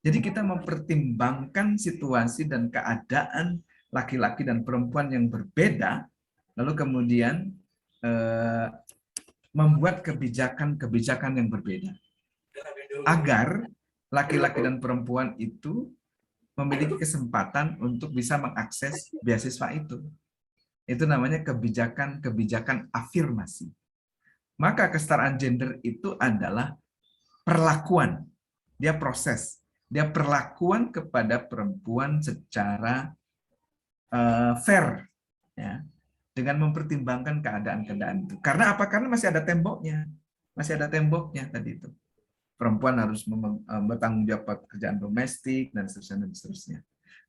D: Jadi kita mempertimbangkan situasi dan keadaan laki-laki dan perempuan yang berbeda, lalu kemudian membuat kebijakan-kebijakan yang berbeda. Agar laki-laki dan perempuan itu memiliki kesempatan untuk bisa mengakses beasiswa itu. Itu namanya kebijakan-kebijakan afirmasi. Maka kesetaraan gender itu adalah perlakuan. Dia proses. Dia perlakuan kepada perempuan secara fair. Ya, dengan mempertimbangkan keadaan-keadaan itu. Karena apa? Karena masih ada temboknya. Masih ada temboknya tadi itu. Perempuan harus bertanggung jawab pekerjaan domestik, dan seterusnya, dan seterusnya.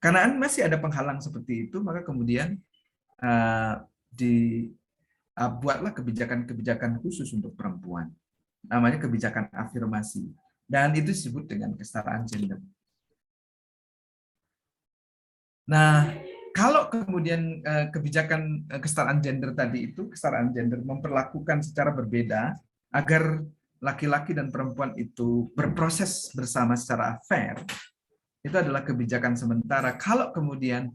D: Karena masih ada penghalang seperti itu, maka kemudian buatlah kebijakan-kebijakan khusus untuk perempuan. Namanya kebijakan afirmasi. Dan itu disebut dengan kesetaraan gender. Nah, kalau kemudian kebijakan kesetaraan gender tadi itu, kesetaraan gender memperlakukan secara berbeda agar laki-laki dan perempuan itu berproses bersama secara fair, itu adalah kebijakan sementara. Kalau kemudian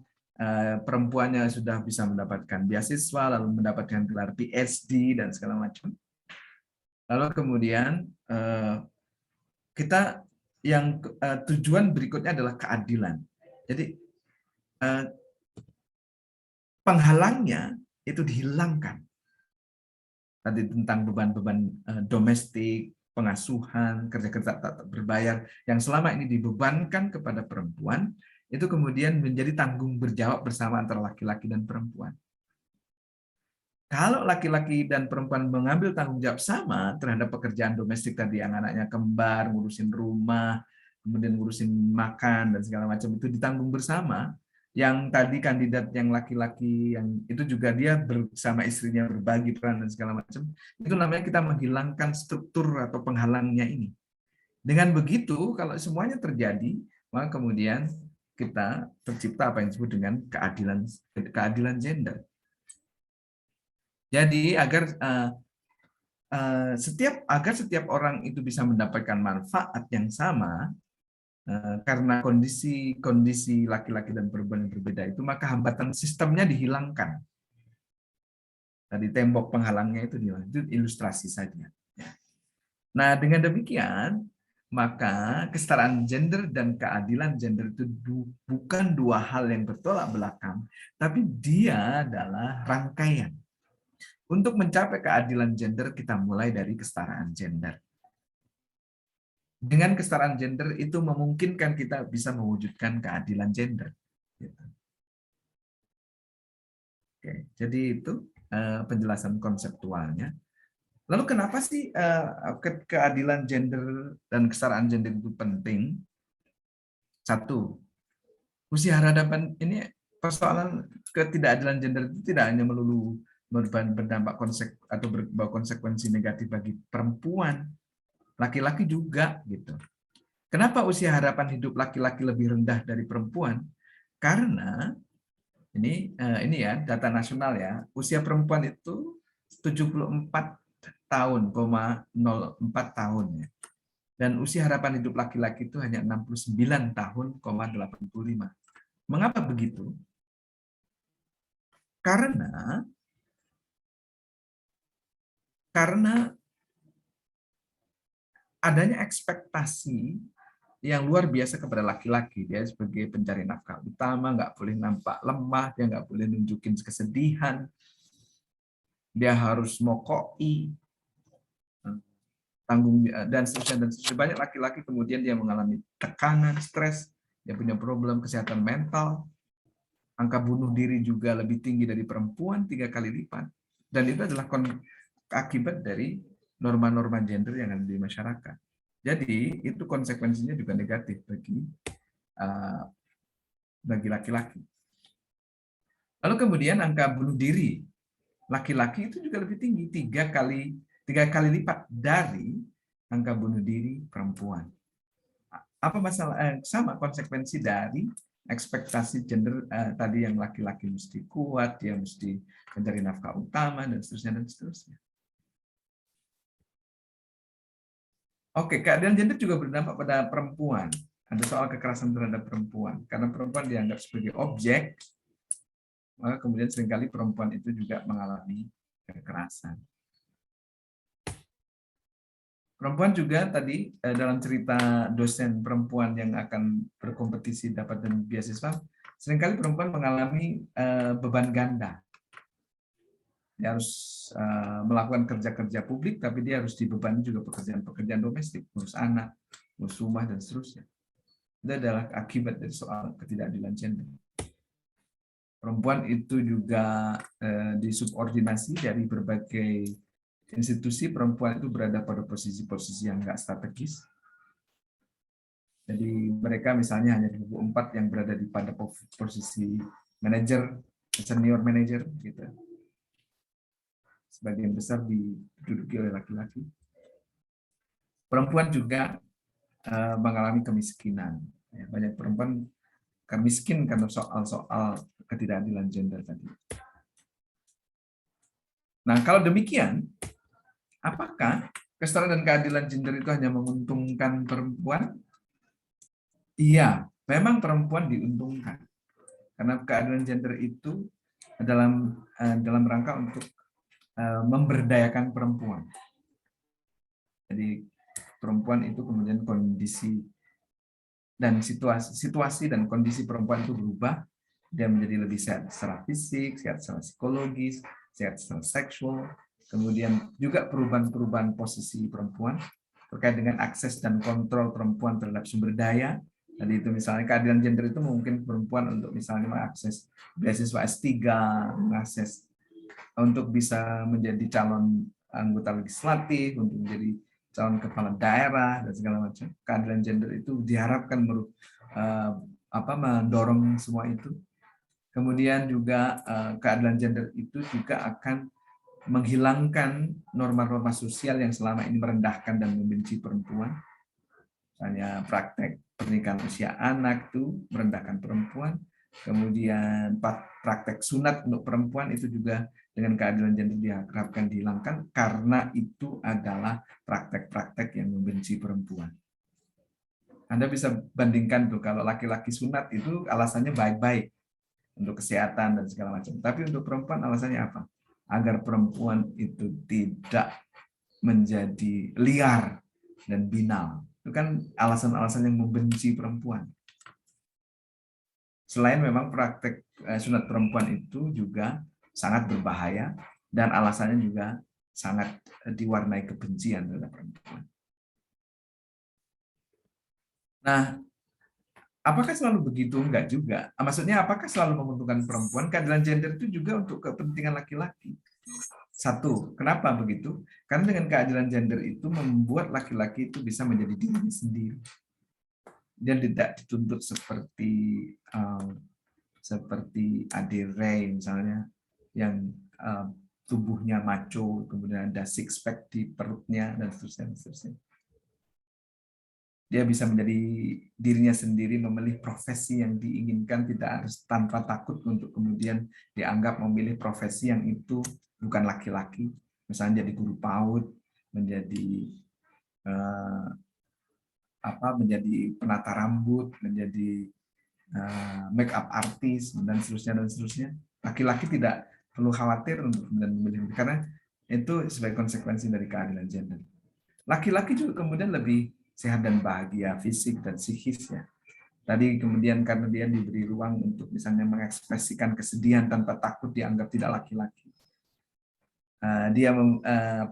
D: perempuannya sudah bisa mendapatkan beasiswa, lalu mendapatkan gelar PhD dan segala macam, lalu kemudian kita yang tujuan berikutnya adalah keadilan. Jadi penghalangnya itu dihilangkan. Tadi tentang beban-beban domestik, pengasuhan, kerja-kerja tak berbayar yang selama ini dibebankan kepada perempuan, itu kemudian menjadi tanggung berjawab bersama antara laki-laki dan perempuan. Kalau laki-laki dan perempuan mengambil tanggung jawab sama terhadap pekerjaan domestik tadi, yang anaknya kembar, ngurusin rumah, kemudian ngurusin makan dan segala macam, itu ditanggung bersama. Yang tadi kandidat yang laki-laki yang itu juga dia bersama istrinya berbagi peran dan segala macam, itu namanya kita menghilangkan struktur atau penghalangnya ini. Dengan begitu, kalau semuanya terjadi, maka kemudian kita tercipta apa yang disebut dengan keadilan gender. Jadi agar setiap orang itu bisa mendapatkan manfaat yang sama, karena kondisi laki-laki dan perempuan yang berbeda itu, maka hambatan sistemnya dihilangkan. Tadi tembok penghalangnya itu dihilangkan. Itu ilustrasi saja. Nah, dengan demikian, maka kesetaraan gender dan keadilan gender itu bukan dua hal yang bertolak belakang, tapi dia adalah rangkaian. Untuk mencapai keadilan gender, kita mulai dari kesetaraan gender. Dengan kesetaraan gender itu memungkinkan kita bisa mewujudkan keadilan gender. Oke, jadi itu penjelasan konseptualnya. Lalu kenapa sih keadilan gender dan kesetaraan gender itu penting? Satu, usia hadapan ini persoalan ketidakadilan gender itu tidak hanya melulu berdampak atau berbawa konsekuensi negatif bagi perempuan, laki-laki juga gitu. Kenapa usia harapan hidup laki-laki lebih rendah dari perempuan? Karena ini ya data nasional ya, usia perempuan itu 74 tahun, 04 tahun ya. Dan usia harapan hidup laki-laki itu hanya 69 tahun, 85. Mengapa begitu? Karena adanya ekspektasi yang luar biasa kepada laki-laki. Dia sebagai pencari nafkah utama, nggak boleh nampak lemah, dia nggak boleh nunjukin kesedihan, dia harus mokoi, tanggung dan seterusnya. Banyak laki-laki kemudian dia mengalami tekanan, stres, dia punya problem kesehatan mental, angka bunuh diri juga lebih tinggi dari perempuan 3 kali lipat. Dan itu adalah akibat dari norma-norma gender yang ada di masyarakat. Jadi itu konsekuensinya juga negatif bagi laki-laki. Lalu kemudian angka bunuh diri laki-laki itu juga lebih tinggi, 3 kali lipat dari angka bunuh diri perempuan. Apa masalah? Sama konsekuensi dari ekspektasi gender tadi, yang laki-laki mesti kuat, dia mesti mencari nafkah utama dan seterusnya. Oke, keadilan gender juga berdampak pada perempuan. Ada soal kekerasan terhadap perempuan. Karena perempuan dianggap sebagai objek, maka kemudian seringkali perempuan itu juga mengalami kekerasan. Perempuan juga tadi dalam cerita dosen perempuan yang akan berkompetisi dapat beasiswa, seringkali perempuan mengalami beban ganda. Dia harus melakukan kerja-kerja publik, tapi dia harus dibebani juga pekerjaan-pekerjaan domestik, ngurus anak, ngurus rumah, dan seterusnya. Itu adalah akibat dari soal ketidakadilan gender. Perempuan itu juga disubordinasi dari berbagai institusi. Perempuan itu berada pada posisi-posisi yang nggak strategis. Jadi mereka misalnya hanya 24 yang berada pada posisi manajer, senior manager, gitu. Sebagian besar diduduki oleh laki-laki. Perempuan juga mengalami kemiskinan. Banyak perempuan miskin karena soal ketidakadilan gender tadi. Nah, kalau demikian, apakah kesetaraan dan keadilan gender itu hanya menguntungkan perempuan? Iya, memang perempuan diuntungkan karena keadilan gender itu dalam rangka untuk memberdayakan perempuan. Jadi perempuan itu kemudian kondisi dan situasi dan kondisi perempuan itu berubah, dia menjadi lebih sehat secara fisik, sehat secara psikologis, sehat secara seksual, kemudian juga perubahan-perubahan posisi perempuan terkait dengan akses dan kontrol perempuan terhadap sumber daya. Tadi itu misalnya keadilan gender itu mungkin perempuan untuk misalnya mengakses beasiswa S3, mengakses untuk bisa menjadi calon anggota legislatif, untuk menjadi calon kepala daerah dan segala macam. Keadilan gender itu diharapkan mendorong semua itu. Kemudian juga keadilan gender itu juga akan menghilangkan norma-norma sosial yang selama ini merendahkan dan membenci perempuan. Misalnya praktek pernikahan usia anak itu merendahkan perempuan. Kemudian praktek sunat untuk perempuan itu juga dengan keadilan gender diharapkan dihilangkan karena itu adalah praktek-praktek yang membenci perempuan. Anda bisa bandingkan tuh kalau laki-laki sunat itu alasannya baik-baik untuk kesehatan dan segala macam. Tapi untuk perempuan alasannya apa? Agar perempuan itu tidak menjadi liar dan binal. Itu kan alasan-alasan yang membenci perempuan. Selain memang praktek sunat perempuan itu juga sangat berbahaya dan alasannya juga sangat diwarnai kebencian terhadap perempuan. Nah, apakah selalu begitu? Enggak juga. Maksudnya apakah selalu menguntungkan perempuan? Keadilan gender itu juga untuk kepentingan laki-laki. Satu, kenapa begitu? Karena dengan keadilan gender itu membuat laki-laki itu bisa menjadi dirinya sendiri. Dan tidak dituntut seperti Ade Ray misalnya, yang tubuhnya macho, kemudian ada six pack di perutnya, dan seterusnya. Dia bisa menjadi dirinya sendiri, memilih profesi yang diinginkan, tidak harus tanpa takut untuk kemudian dianggap memilih profesi yang itu bukan laki-laki. Misalnya jadi guru PAUD, menjadi menjadi penata rambut, menjadi make up artist, dan seterusnya. Laki-laki tidak perlu khawatir untuk memilih, karena itu sebagai konsekuensi dari keadilan gender. Laki-laki juga kemudian lebih sehat dan bahagia fisik dan psikisnya. Tadi kemudian karena dia diberi ruang untuk misalnya mengekspresikan kesedihan tanpa takut dianggap tidak laki-laki. Dia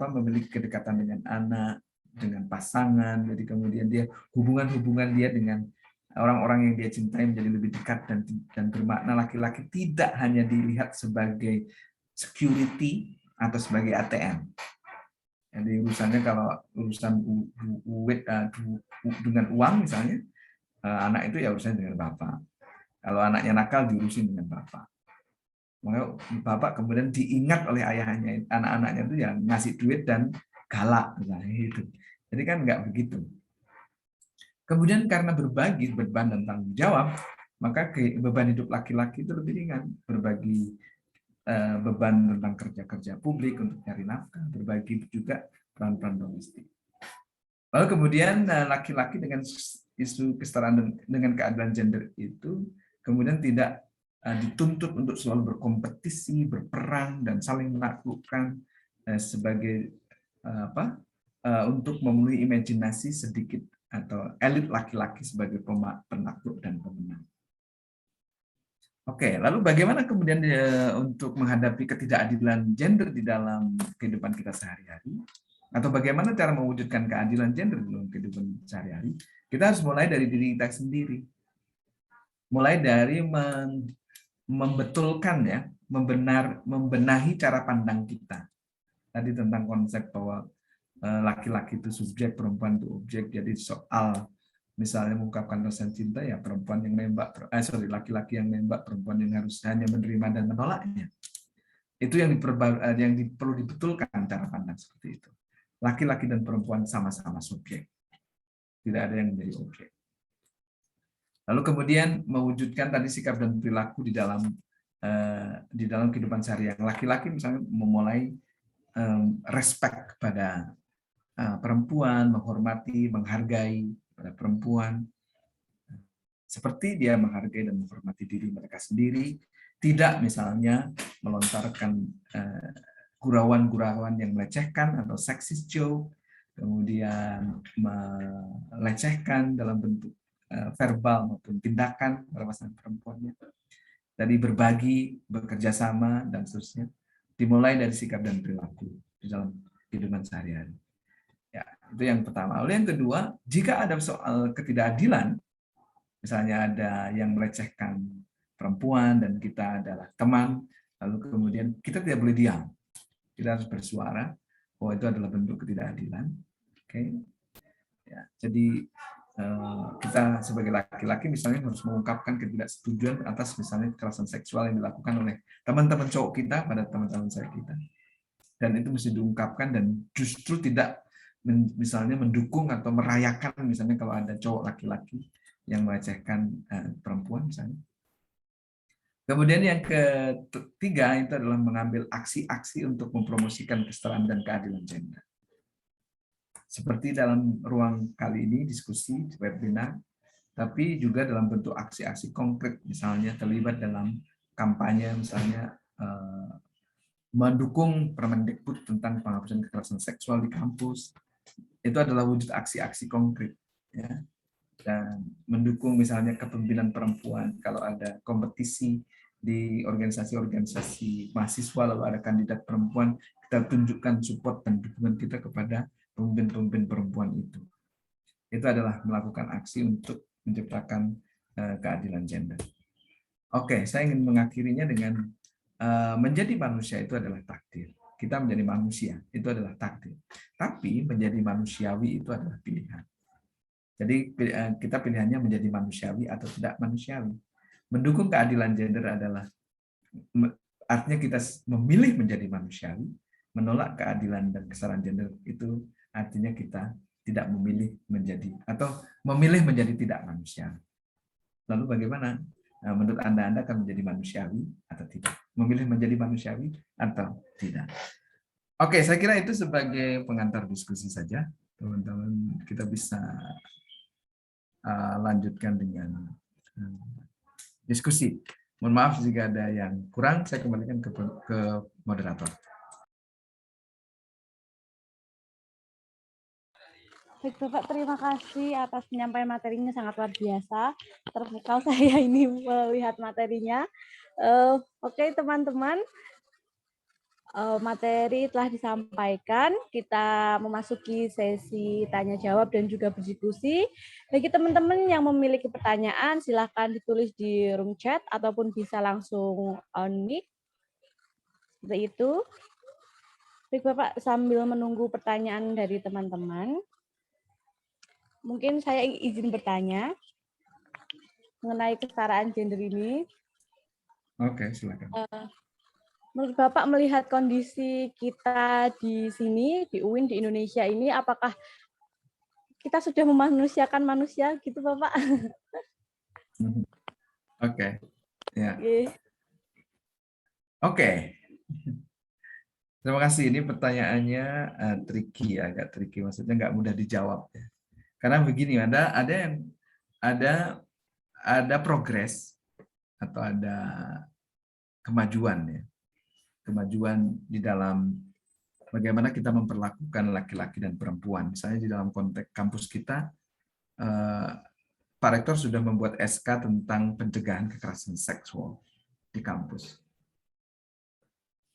D: memiliki kedekatan dengan anak, dengan pasangan, jadi kemudian dia hubungan dia dengan orang-orang yang dia cintai menjadi lebih dekat dan bermakna. Laki-laki tidak hanya dilihat sebagai security atau sebagai ATM. Jadi urusannya kalau urusan dengan uang misalnya, anak itu ya urusannya dengan bapak. Kalau anaknya nakal diurusin dengan bapak. Maka bapak kemudian diingat oleh ayahnya, anak-anaknya itu yang ngasih duit dan galak, misalnya itu. Jadi kan nggak begitu. Kemudian karena berbagi beban dan tanggung jawab, maka beban hidup laki-laki itu lebih ringan, berbagi beban tentang kerja-kerja publik untuk cari nafkah, berbagi juga peran-peran domestik. Lalu kemudian laki-laki dengan isu kesetaraan dengan keadilan gender itu kemudian tidak dituntut untuk selalu berkompetisi, berperang, dan saling menaklukkan sebagai untuk memenuhi imajinasi sedikit atau elit laki-laki sebagai penakluk dan pemenang. Oke, lalu bagaimana kemudian untuk menghadapi ketidakadilan gender di dalam kehidupan kita sehari-hari? Atau bagaimana cara mewujudkan keadilan gender dalam kehidupan sehari-hari? Kita harus mulai dari diri kita sendiri. Mulai dari membetulkan ya, membenahi cara pandang kita. Tadi tentang konsep bahwa laki-laki itu subjek, perempuan itu objek. Jadi soal misalnya mengungkapkan rasa cinta, ya perempuan yang nembak, laki-laki yang nembak, perempuan yang harus hanya menerima dan menolaknya. Itu yang perlu dibetulkan cara pandang seperti itu. Laki-laki dan perempuan sama-sama subjek, tidak ada yang menjadi objek. Lalu kemudian mewujudkan tadi sikap dan perilaku di dalam kehidupan sehari-hari. Laki-laki misalnya memulai respect kepada perempuan, menghormati, menghargai pada perempuan, seperti dia menghargai dan menghormati diri mereka sendiri, tidak misalnya melontarkan gurauan-gurauan yang melecehkan atau sexist joke, kemudian melecehkan dalam bentuk verbal maupun tindakan pada pasangan perempuannya. Dari berbagi, bekerja sama, dan seterusnya. Dimulai dari sikap dan perilaku di dalam kehidupan sehari-hari. Ya, itu yang pertama. Lalu yang kedua, jika ada soal ketidakadilan, misalnya ada yang melecehkan perempuan dan kita adalah teman, lalu kemudian kita tidak boleh diam. Kita harus bersuara bahwa itu adalah bentuk ketidakadilan. Oke. Ya, jadi kita sebagai laki-laki misalnya harus mengungkapkan ketidaksetujuan atas misalnya kekerasan seksual yang dilakukan oleh teman-teman cowok kita pada teman-teman saya kita. Dan itu mesti diungkapkan dan justru tidak misalnya mendukung atau merayakan misalnya kalau ada cowok laki-laki yang melecehkan perempuan misalnya. Kemudian yang ketiga itu adalah mengambil aksi-aksi untuk mempromosikan kesetaraan dan keadilan gender. Seperti dalam ruang kali ini, diskusi, webinar, tapi juga dalam bentuk aksi-aksi konkret, misalnya terlibat dalam kampanye, misalnya mendukung Permendikbud tentang penghapusan kekerasan seksual di kampus. Itu adalah wujud aksi-aksi konkret. Ya. Dan mendukung misalnya kepemimpinan perempuan, kalau ada kompetisi di organisasi-organisasi mahasiswa lalu ada kandidat perempuan, kita tunjukkan support dan dukungan kita kepada pemimpin-pemimpin perempuan itu. Itu adalah melakukan aksi untuk menciptakan keadilan gender. Oke, saya ingin mengakhirinya dengan menjadi manusia itu adalah takdir. Kita menjadi manusia itu adalah takdir. Tapi menjadi manusiawi itu adalah pilihan. Jadi kita pilihannya menjadi manusiawi atau tidak manusiawi. Mendukung keadilan gender adalah artinya kita memilih menjadi manusiawi, menolak keadilan dan kesetaraan gender itu artinya kita tidak memilih menjadi atau memilih menjadi tidak manusiawi. Lalu bagaimana? Nah, menurut Anda akan menjadi manusiawi atau tidak? Memilih menjadi manusiawi atau tidak? Oke, saya kira itu sebagai pengantar diskusi saja. Teman-teman, kita bisa lanjutkan dengan diskusi. Mohon maaf jika ada yang kurang, saya kembalikan ke moderator.
F: Baik Bapak, terima kasih atas penyampaian materinya, sangat luar biasa. Terpukau saya ini melihat materinya. Oke teman-teman, materi telah disampaikan. Kita memasuki sesi tanya jawab dan juga berdiskusi. Bagi teman-teman yang memiliki pertanyaan, silakan ditulis di room chat ataupun bisa langsung on mic. Seperti itu. Baik Bapak, sambil menunggu pertanyaan dari teman-teman, mungkin saya izin bertanya mengenai kesetaraan gender ini.
D: Oke, silakan.
F: Menurut Bapak melihat kondisi kita di sini, di UIN, di Indonesia ini, apakah kita sudah memanusiakan manusia gitu Bapak?
D: Oke. Ya.
F: Okay.
D: Oke. Terima kasih. Ini pertanyaannya tricky, agak tricky. Maksudnya nggak mudah dijawab. Ya. Karena begini, ada progres atau ada kemajuan ya. Kemajuan di dalam bagaimana kita memperlakukan laki-laki dan perempuan. Misalnya di dalam konteks kampus kita, Pak Rektor sudah membuat SK tentang pencegahan kekerasan seksual di kampus.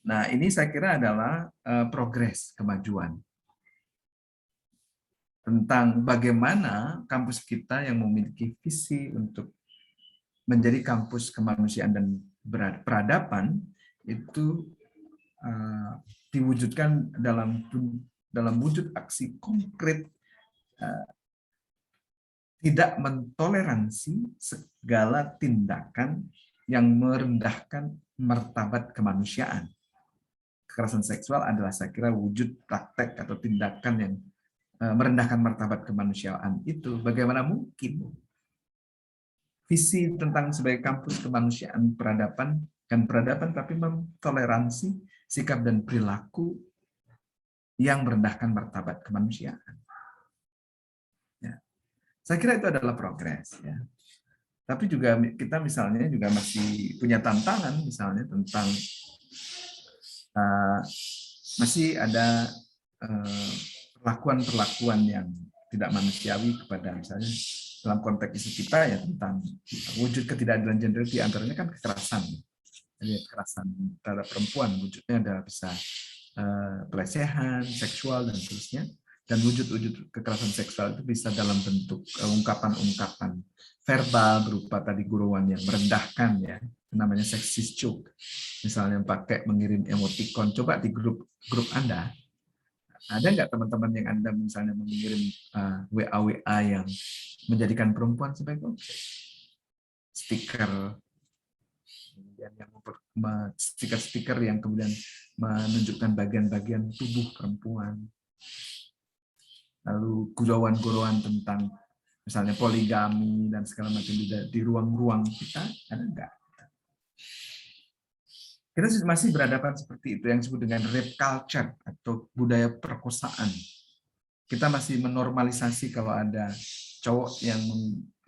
D: Nah, ini saya kira adalah progres, kemajuan. Tentang bagaimana kampus kita yang memiliki visi untuk menjadi kampus kemanusiaan dan peradaban, itu diwujudkan dalam wujud aksi konkret, tidak mentoleransi segala tindakan yang merendahkan martabat kemanusiaan. Kekerasan seksual adalah saya kira wujud praktek atau tindakan yang merendahkan martabat kemanusiaan itu. Bagaimana mungkin visi tentang sebagai kampus kemanusiaan peradaban tapi mentoleransi sikap dan perilaku yang merendahkan martabat kemanusiaan. Ya. Saya kira itu adalah progres. Ya. Tapi juga kita misalnya juga masih punya tantangan misalnya tentang masih ada perlakuan-perlakuan yang tidak manusiawi kepada misalnya dalam konteks isu kita ya tentang wujud ketidakadilan gender di antaranya kan kekerasan. Jadi kekerasan terhadap perempuan wujudnya adalah bisa pelecehan, seksual dan seterusnya. Dan wujud-wujud kekerasan seksual itu bisa dalam bentuk ungkapan-ungkapan verbal berupa tadi gurauan yang merendahkan ya, namanya sexist joke. Misalnya pakai mengirim emoticon. Coba di grup Anda ada nggak teman-teman yang Anda misalnya mengirim WA yang menjadikan perempuan sebagai objek? Stiker, kemudian yang stiker-stiker yang kemudian menunjukkan bagian-bagian tubuh perempuan. Lalu gurauan-gurauan tentang misalnya poligami dan segala macam di ruang-ruang kita ada enggak? Kita masih berhadapan seperti itu yang disebut dengan rape culture atau budaya perkosaan. Kita masih menormalisasi kalau ada cowok yang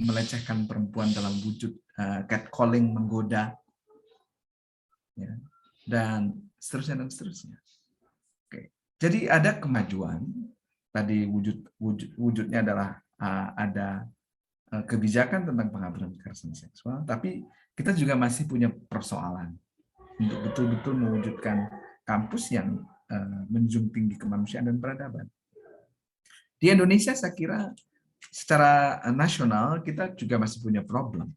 D: melecehkan perempuan dalam wujud catcalling, menggoda, ya, dan seterusnya dan seterusnya. Oke. Jadi ada kemajuan. Tadi wujudnya adalah ada kebijakan tentang pengaturan kekerasan seksual, tapi kita juga masih punya persoalan untuk betul-betul mewujudkan kampus yang menjunjung tinggi kemanusiaan dan peradaban. Di Indonesia saya kira secara nasional kita juga masih punya problem.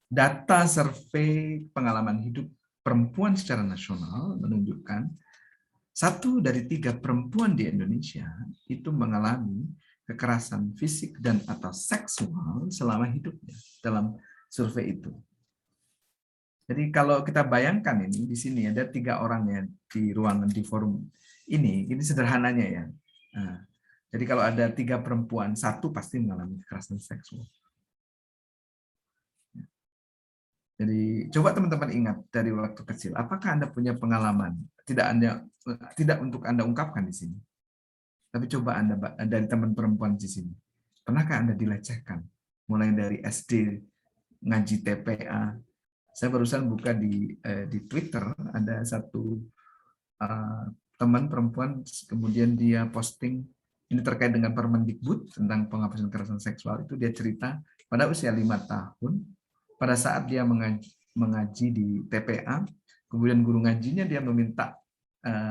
D: Data survei pengalaman hidup perempuan secara nasional menunjukkan 1 dari 3 perempuan di Indonesia itu mengalami kekerasan fisik dan atau seksual selama hidupnya dalam survei itu. Jadi kalau kita bayangkan ini di sini ada 3 orang ya di ruangan di forum ini sederhananya ya. Nah, jadi kalau ada 3 perempuan, 1 pasti mengalami kekerasan seksual. Jadi coba teman-teman ingat dari waktu kecil, apakah Anda punya pengalaman? Tidak untuk Anda ungkapkan di sini. Tapi coba Anda dari teman perempuan di sini. Pernahkah Anda dilecehkan? Mulai dari SD, ngaji TPA. Saya barusan buka di Twitter, ada satu teman perempuan, kemudian dia posting, ini terkait dengan Permendikbud tentang penghapusan kekerasan seksual, itu dia cerita pada usia 5 tahun, pada saat dia mengaji di TPA, kemudian guru ngajinya dia meminta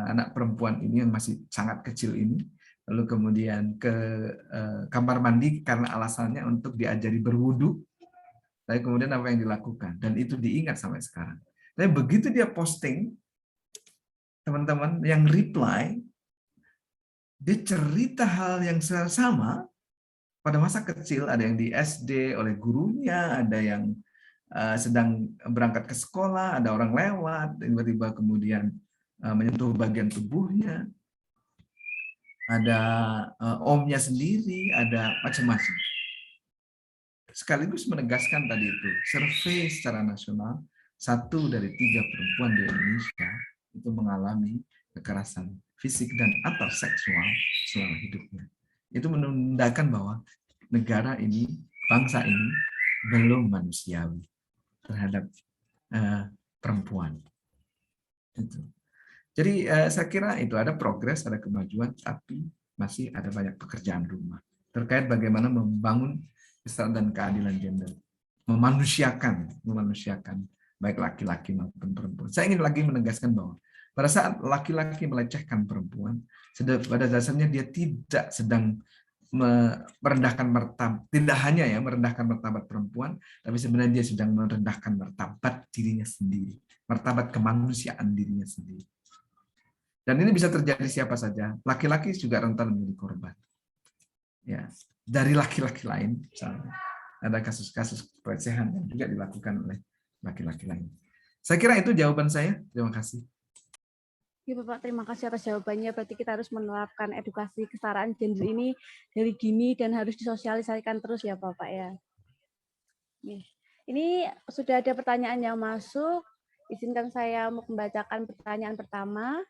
D: anak perempuan ini yang masih sangat kecil ini, lalu kemudian ke kamar mandi karena alasannya untuk diajari berwudu. Tapi kemudian apa yang dilakukan? Dan itu diingat sampai sekarang. Tapi begitu dia posting, teman-teman yang reply, dia cerita hal yang sama pada masa kecil, ada yang di SD oleh gurunya, ada yang sedang berangkat ke sekolah, ada orang lewat, tiba-tiba kemudian menyentuh bagian tubuhnya, ada omnya sendiri, ada macam-macam. Sekaligus menegaskan tadi itu, survei secara nasional, 1 dari 3 perempuan di Indonesia itu mengalami kekerasan fisik dan atau seksual selama hidupnya. Itu menandakan bahwa negara ini, bangsa ini belum manusiawi terhadap perempuan. Itu. Jadi saya kira itu ada progres, ada kemajuan, tapi masih ada banyak pekerjaan rumah terkait bagaimana membangun kesetaraan dan keadilan gender, memanusiakan baik laki-laki maupun perempuan. Saya ingin lagi menegaskan bahwa pada saat laki-laki melecehkan perempuan, pada dasarnya dia tidak sedang merendahkan martabat, tidak hanya ya merendahkan martabat perempuan, tapi sebenarnya dia sedang merendahkan martabat dirinya sendiri, martabat kemanusiaan dirinya sendiri. Dan ini bisa terjadi siapa saja, laki-laki juga rentan menjadi korban. Ya, dari laki-laki lain, misalnya ada kasus-kasus pelecehan yang juga dilakukan oleh laki-laki lain. Saya kira itu jawaban saya. Terima kasih.
F: Ya Bapak, terima kasih atas jawabannya. Berarti kita harus menerapkan edukasi kesetaraan gender ini dari dini dan harus disosialisasikan terus ya Bapak ya. Ini sudah ada pertanyaan yang masuk. Izinkan saya membacakan pertanyaan pertama.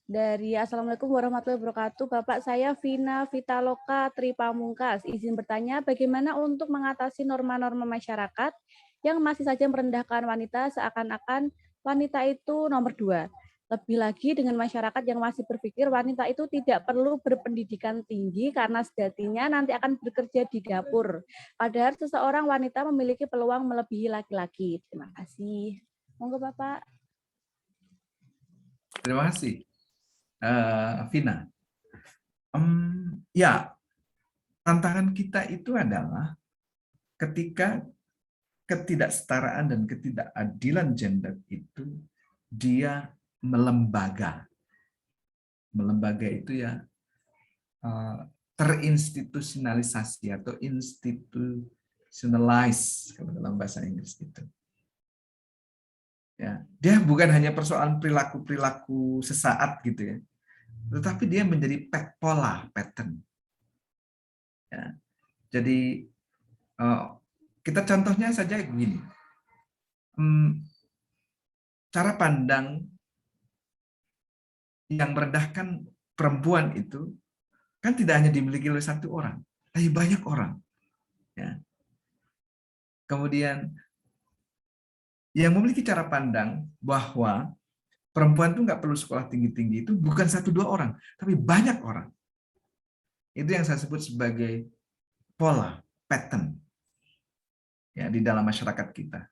F: Dari Assalamualaikum warahmatullahi wabarakatuh. Bapak, saya Vina Vitaloka Tripamungkas. Izin bertanya, bagaimana untuk mengatasi norma-norma masyarakat yang masih saja merendahkan wanita seakan-akan wanita itu nomor 2. Lebih lagi dengan masyarakat yang masih berpikir wanita itu tidak perlu berpendidikan tinggi karena sejatinya nanti akan bekerja di dapur. Padahal seseorang wanita memiliki peluang melebihi laki-laki. Terima kasih. Monggo Bapak.
D: Terima kasih, Vina. Ya, tantangan kita itu adalah ketika ketidaksetaraan dan ketidakadilan gender itu dia melembaga. Melembaga itu ya terinstitusionalisasi atau institutionalize kalau dalam bahasa Inggris itu. Ya, dia bukan hanya persoalan perilaku-perilaku sesaat gitu ya, tetapi dia menjadi pola, pattern. Ya, jadi kita contohnya saja begini. Cara pandang yang merendahkan perempuan itu kan tidak hanya dimiliki oleh satu orang, tapi banyak orang. Ya. Kemudian yang memiliki cara pandang bahwa perempuan itu nggak perlu sekolah tinggi-tinggi itu bukan 1-2 orang, tapi banyak orang. Itu yang saya sebut sebagai pola, pattern ya di dalam masyarakat kita.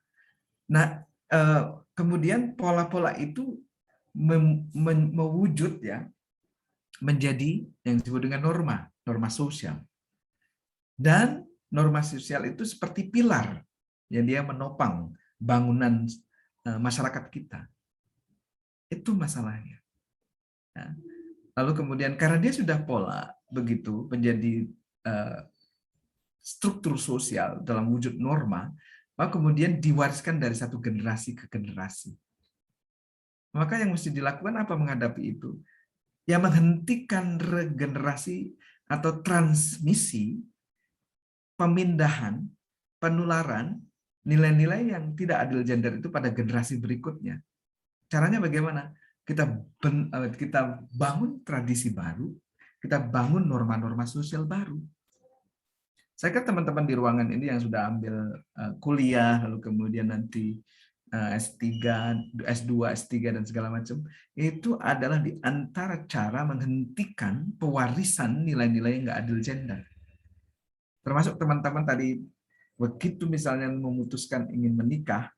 D: Nah, kemudian pola-pola itu mewujud ya menjadi yang disebut dengan norma sosial. Dan norma sosial itu seperti pilar yang dia menopang bangunan masyarakat kita. Itu masalahnya. Ya. Lalu kemudian karena dia sudah pola begitu menjadi struktur sosial dalam wujud norma, maka kemudian diwariskan dari satu generasi ke generasi. Maka yang mesti dilakukan apa menghadapi itu? Ya menghentikan regenerasi atau transmisi, pemindahan, penularan, nilai-nilai yang tidak adil gender itu pada generasi berikutnya. Caranya bagaimana? Kita bangun tradisi baru, kita bangun norma-norma sosial baru. Saya kira teman-teman di ruangan ini yang sudah ambil kuliah, lalu kemudian nanti S3, S2, S3, dan segala macam, itu adalah di antara cara menghentikan pewarisan nilai-nilai yang nggak adil gender. Termasuk teman-teman tadi, begitu misalnya memutuskan ingin menikah,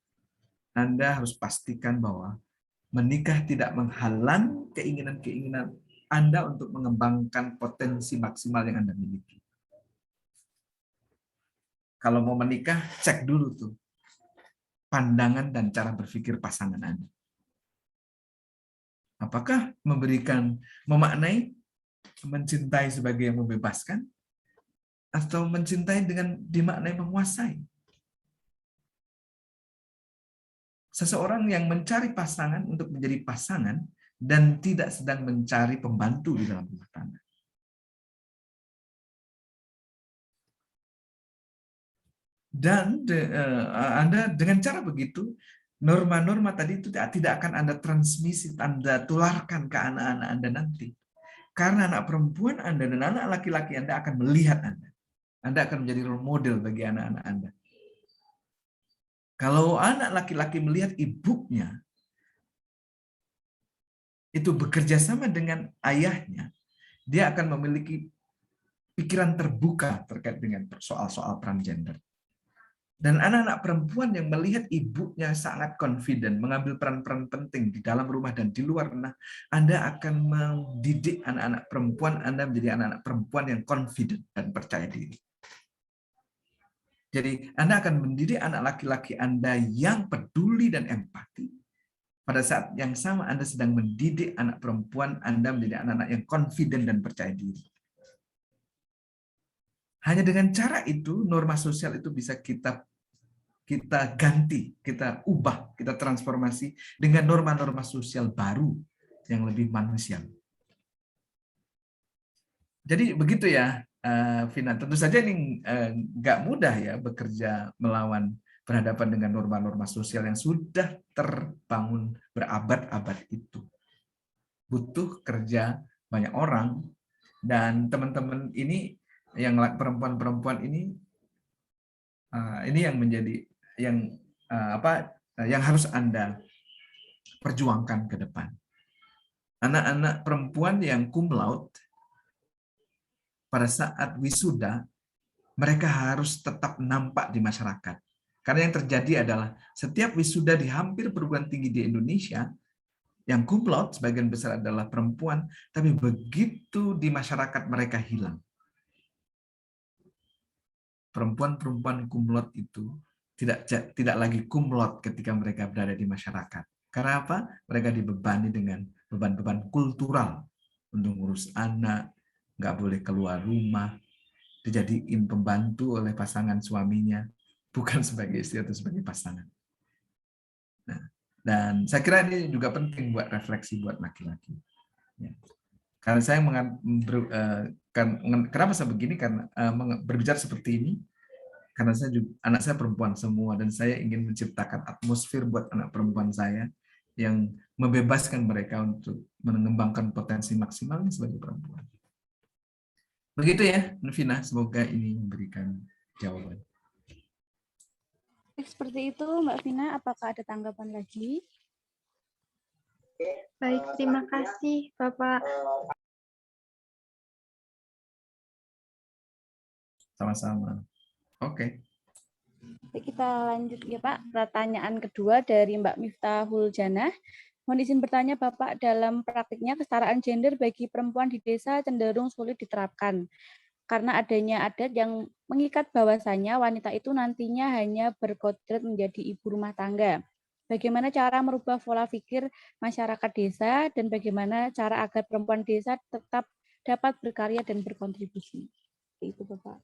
D: Anda harus pastikan bahwa menikah tidak menghalang keinginan-keinginan Anda untuk mengembangkan potensi maksimal yang Anda miliki. Kalau mau menikah, cek dulu tuh pandangan dan cara berpikir pasangan Anda. Apakah memaknai mencintai sebagai yang membebaskan, atau mencintai dengan dimaknai menguasai? Seseorang yang mencari pasangan untuk menjadi pasangan dan tidak sedang mencari pembantu di dalam rumah tangga. Dan Anda dengan cara begitu, norma-norma tadi itu tidak akan Anda transmisi, Anda tularkan ke anak-anak Anda nanti. Karena anak perempuan Anda dan anak laki-laki Anda akan melihat Anda. Anda akan menjadi role model bagi anak-anak Anda. Kalau anak laki-laki melihat ibunya itu bekerja sama dengan ayahnya, dia akan memiliki pikiran terbuka terkait dengan soal-soal peran gender. Dan anak-anak perempuan yang melihat ibunya sangat confident, mengambil peran-peran penting di dalam rumah dan di luar rumah, Anda akan mendidik anak-anak perempuan Anda menjadi anak-anak perempuan yang confident dan percaya diri. Jadi Anda akan mendidik anak laki-laki Anda yang peduli dan empati. Pada saat yang sama Anda sedang mendidik anak perempuan Anda menjadi anak-anak yang confident dan percaya diri. Hanya dengan cara itu, norma sosial itu bisa kita ganti, kita ubah, kita transformasi dengan norma-norma sosial baru yang lebih manusiawi. Jadi begitu ya, Vina. Tentu saja ini nggak mudah ya bekerja melawan berhadapan dengan norma-norma sosial yang sudah terbangun berabad-abad itu. butuh kerja banyak orang, dan teman-teman ini yang perempuan-perempuan ini yang menjadi yang harus Anda perjuangkan ke depan. Anak-anak perempuan yang cum laude pada saat wisuda, mereka harus tetap nampak di masyarakat. Karena yang terjadi adalah setiap wisuda di hampir perguruan tinggi di Indonesia, yang cum laude sebagian besar adalah perempuan, tapi begitu di masyarakat mereka hilang. Perempuan-perempuan cum laude itu tidak lagi cum laude ketika mereka berada di masyarakat. Karena apa? Mereka dibebani dengan beban-beban kultural untuk ngurus anak, nggak boleh keluar rumah, dijadiin pembantu oleh pasangan suaminya, bukan sebagai istri atau sebagai pasangan. Nah, dan saya kira ini juga penting buat refleksi buat laki-laki. Ya. Karena saya kenapa saya begini, karena berbicara seperti ini, karena anak saya perempuan semua, dan saya ingin menciptakan atmosfer buat anak perempuan saya yang membebaskan mereka untuk mengembangkan potensi maksimalnya sebagai perempuan. Begitu ya, Vina. Semoga ini memberikan jawaban.
F: Seperti itu, Mbak Vina. Apakah ada tanggapan lagi?
G: Baik, terima kasih, Bapak.
D: Sama-sama. Oke.
F: Kita lanjut ya Pak. Pertanyaan kedua dari Mbak Miftahul Janah. Mohon izin bertanya Bapak, dalam praktiknya kesetaraan gender bagi perempuan di desa cenderung sulit diterapkan karena adanya adat yang mengikat bahwasannya wanita itu nantinya hanya berkodrat menjadi ibu rumah tangga. Bagaimana cara merubah pola pikir masyarakat desa dan bagaimana cara agar perempuan desa tetap dapat berkarya dan berkontribusi? Itu Bapak.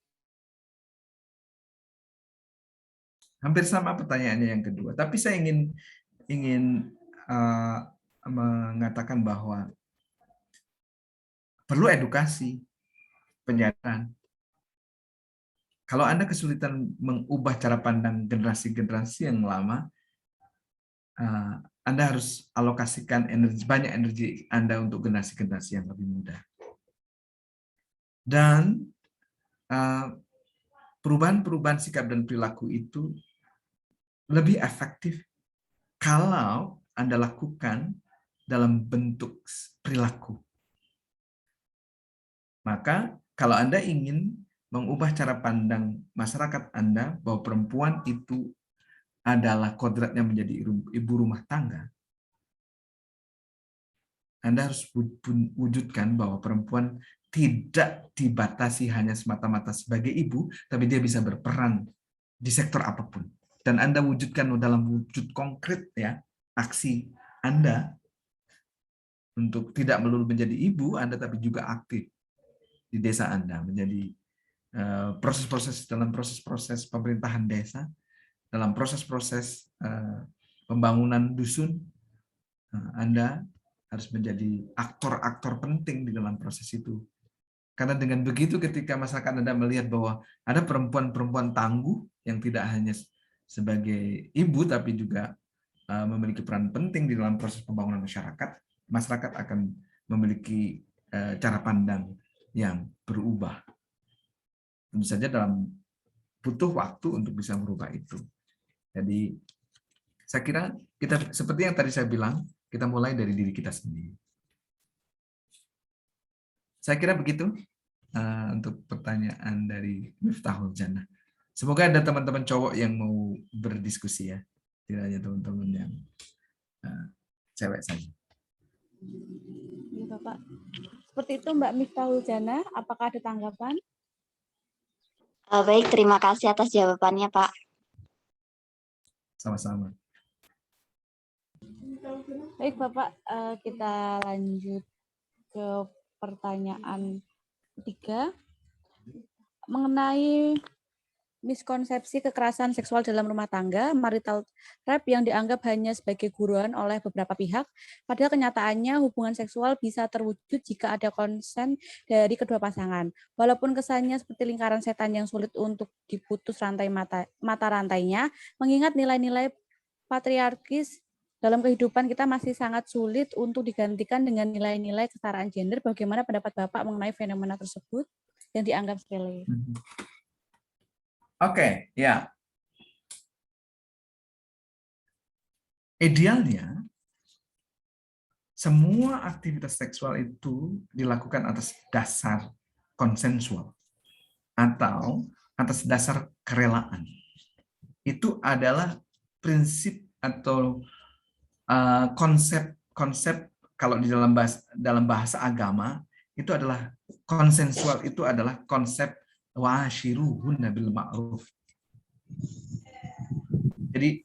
D: Hampir sama pertanyaannya yang kedua, tapi saya ingin mengatakan bahwa perlu edukasi, penjelasan. Kalau Anda kesulitan mengubah cara pandang generasi-generasi yang lama, Anda harus alokasikan banyak energi Anda untuk generasi-generasi yang lebih muda. Dan perubahan-perubahan sikap dan perilaku itu lebih efektif kalau Anda lakukan dalam bentuk perilaku. Maka kalau Anda ingin mengubah cara pandang masyarakat Anda bahwa perempuan itu adalah kodratnya menjadi ibu rumah tangga, Anda harus wujudkan bahwa perempuan tidak dibatasi hanya semata-mata sebagai ibu, tapi dia bisa berperan di sektor apapun. Dan Anda wujudkan dalam wujud konkret ya, aksi Anda untuk tidak melulu menjadi ibu Anda, tapi juga aktif di desa Anda, menjadi dalam proses-proses pemerintahan desa, dalam proses-proses pembangunan dusun. Anda harus menjadi aktor-aktor penting di dalam proses itu. Karena dengan begitu ketika masyarakat Anda melihat bahwa ada perempuan-perempuan tangguh yang tidak hanya sebagai ibu, tapi juga memiliki peran penting di dalam proses pembangunan masyarakat, masyarakat akan memiliki cara pandang yang berubah. Tentu saja butuh waktu untuk bisa merubah itu. Jadi saya kira kita seperti yang tadi saya bilang, kita mulai dari diri kita sendiri. Saya kira begitu untuk pertanyaan dari Miftahul Janah. Semoga ada teman-teman cowok yang mau berdiskusi ya, tidak hanya teman-teman yang cewek saja.
F: Ya, Bapak. Seperti itu Mbak Miftahul Janah, apakah ada tanggapan?
H: Baik, terima kasih atas jawabannya, Pak.
D: Sama-sama.
F: Baik, Bapak, kita lanjut ke pertanyaan ketiga mengenai miskonsepsi kekerasan seksual dalam rumah tangga, marital rape yang dianggap hanya sebagai guruan oleh beberapa pihak, padahal kenyataannya hubungan seksual bisa terwujud jika ada konsen dari kedua pasangan. Walaupun kesannya seperti lingkaran setan yang sulit untuk diputus rantai mata rantainya, mengingat nilai-nilai patriarkis dalam kehidupan kita masih sangat sulit untuk digantikan dengan nilai-nilai kesetaraan gender. Bagaimana pendapat Bapak mengenai fenomena tersebut yang dianggap sepele?
D: Oke, ya. Idealnya, semua aktivitas seksual itu dilakukan atas dasar konsensual atau atas dasar kerelaan. Itu adalah prinsip atau konsep kalau di dalam bahasa agama itu adalah konsensual, itu adalah konsep wa'ashiruhunna bil ma'ruf. Jadi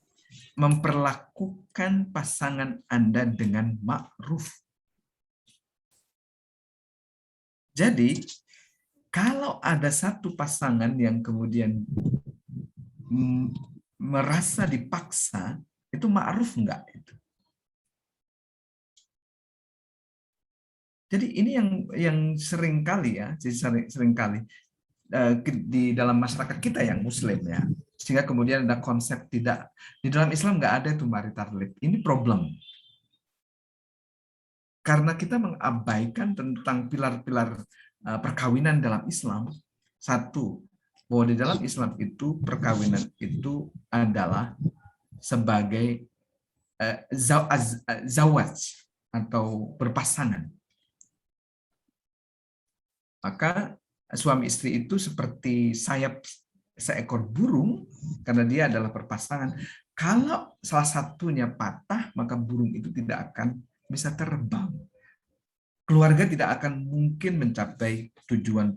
D: memperlakukan pasangan Anda dengan ma'ruf. Jadi kalau ada satu pasangan yang kemudian merasa dipaksa, itu ma'ruf enggak itu? Jadi ini yang sering kali ya, sering kali di dalam masyarakat kita yang Muslim ya, sehingga kemudian ada konsep tidak di dalam Islam nggak ada itu marital rape. Ini problem karena kita mengabaikan tentang pilar-pilar perkawinan dalam Islam. Satu, bahwa di dalam Islam itu perkawinan itu adalah sebagai zawaj atau berpasangan. Maka suami istri itu seperti sayap seekor burung karena dia adalah berpasangan. Kalau salah satunya patah, maka burung itu tidak akan bisa terbang. Keluarga tidak akan mungkin mencapai tujuan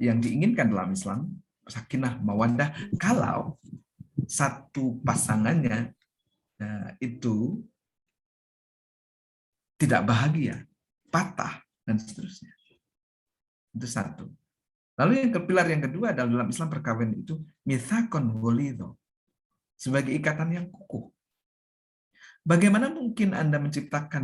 D: yang diinginkan dalam Islam, sakinah mawaddah, kalau satu pasangannya itu tidak bahagia, patah, dan seterusnya. Itu satu. Lalu yang pilar yang kedua adalah dalam Islam perkawinan itu mitsaqon ghalidho, sebagai ikatan yang kukuh. Bagaimana mungkin Anda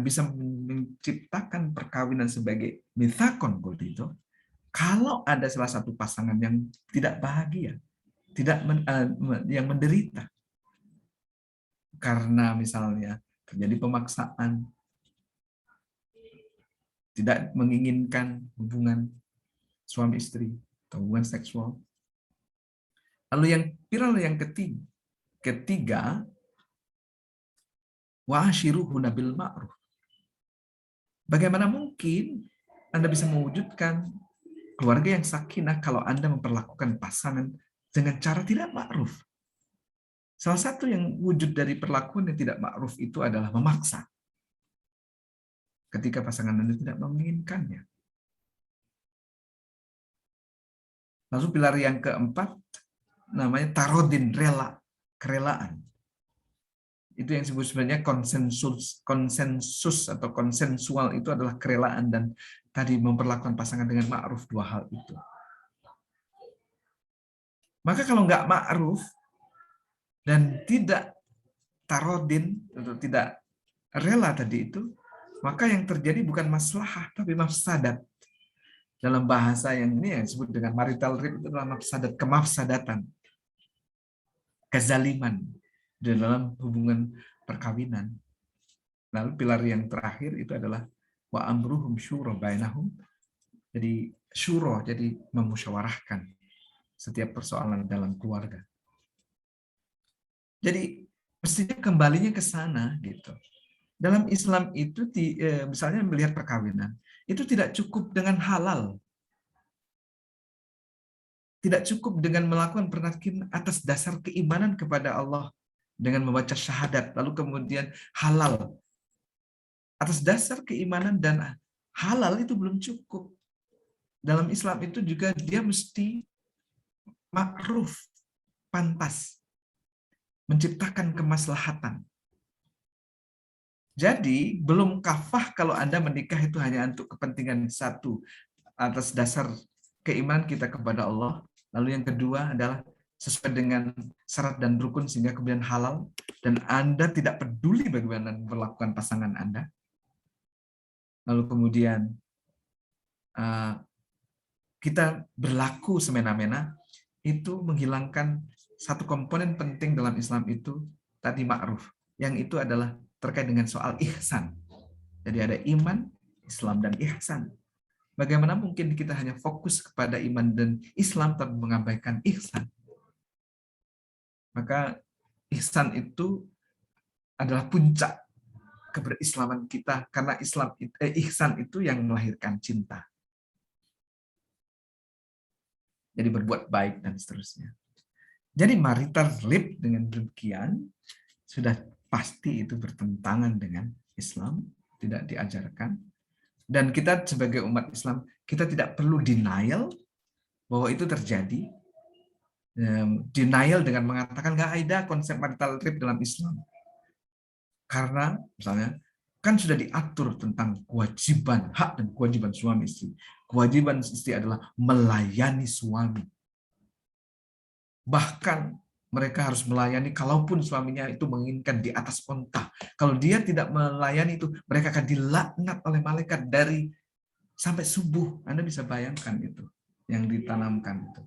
D: bisa menciptakan perkawinan sebagai mitsaqon ghalidho kalau ada salah satu pasangan yang tidak bahagia, yang menderita karena misalnya terjadi pemaksaan, tidak menginginkan hubungan suami istri atau hubungan seksual. Lalu yang pilar yang ketiga wa'ashiruhunna bil ma'ruf. Bagaimana mungkin Anda bisa mewujudkan keluarga yang sakinah kalau Anda memperlakukan pasangan dengan cara tidak ma'ruf? Salah satu yang wujud dari perlakuan yang tidak ma'ruf itu adalah memaksa ketika pasangan Anda tidak menginginkannya. Lalu pilar yang keempat namanya tarodin, kerelaan. Itu yang disebut sebenarnya konsensus atau konsensual, itu adalah kerelaan dan tadi memperlakukan pasangan dengan ma'ruf, dua hal itu. Maka kalau nggak ma'ruf dan tidak tarodin atau tidak rela tadi itu, maka yang terjadi bukan maslahah tapi mafsadat. Dalam bahasa yang ini yang disebut dengan marital rape itu adalah mafsadat, kemafsadatan, kezaliman di dalam hubungan perkawinan. Lalu pilar yang terakhir itu adalah wa amruhum syura bainahum. Jadi syura, jadi memusyawarahkan setiap persoalan dalam keluarga. Jadi mestinya kembalinya ke sana gitu. Dalam Islam itu misalnya melihat perkawinan itu tidak cukup dengan halal. Tidak cukup dengan melakukan pernikahan atas dasar keimanan kepada Allah dengan membaca syahadat, lalu kemudian halal. Atas dasar keimanan dan halal itu belum cukup. Dalam Islam itu juga dia mesti ma'ruf, pantas, menciptakan kemaslahatan. Jadi belum kafah kalau Anda menikah itu hanya untuk kepentingan satu, atas dasar keimanan kita kepada Allah. Lalu yang kedua adalah sesuai dengan syarat dan rukun sehingga kemudian halal, dan Anda tidak peduli bagaimana memperlakukan pasangan Anda. Lalu kemudian kita berlaku semena-mena, itu menghilangkan satu komponen penting dalam Islam itu tadi ma'ruf. yang itu adalah terkait dengan soal ihsan. Jadi ada iman, Islam, dan ihsan. Bagaimana mungkin kita hanya fokus kepada iman dan Islam tapi mengabaikan ihsan? Maka ihsan itu adalah puncak keberislaman kita, karena ihsan itu yang melahirkan cinta. Jadi berbuat baik dan seterusnya. Jadi marital rape dengan demikian sudah pasti itu bertentangan dengan Islam, tidak diajarkan. Dan kita sebagai umat Islam, kita tidak perlu denial bahwa itu terjadi. Denial dengan mengatakan nggak ada konsep marital rape dalam Islam. Karena misalnya kan sudah diatur tentang kewajiban, hak dan kewajiban suami istri. Kewajiban istri adalah melayani suami. Bahkan mereka harus melayani kalaupun suaminya itu menginginkan di atas onta. Kalau dia tidak melayani itu, mereka akan dilaknat oleh malaikat dari sampai subuh. Anda bisa bayangkan itu yang ditanamkan itu.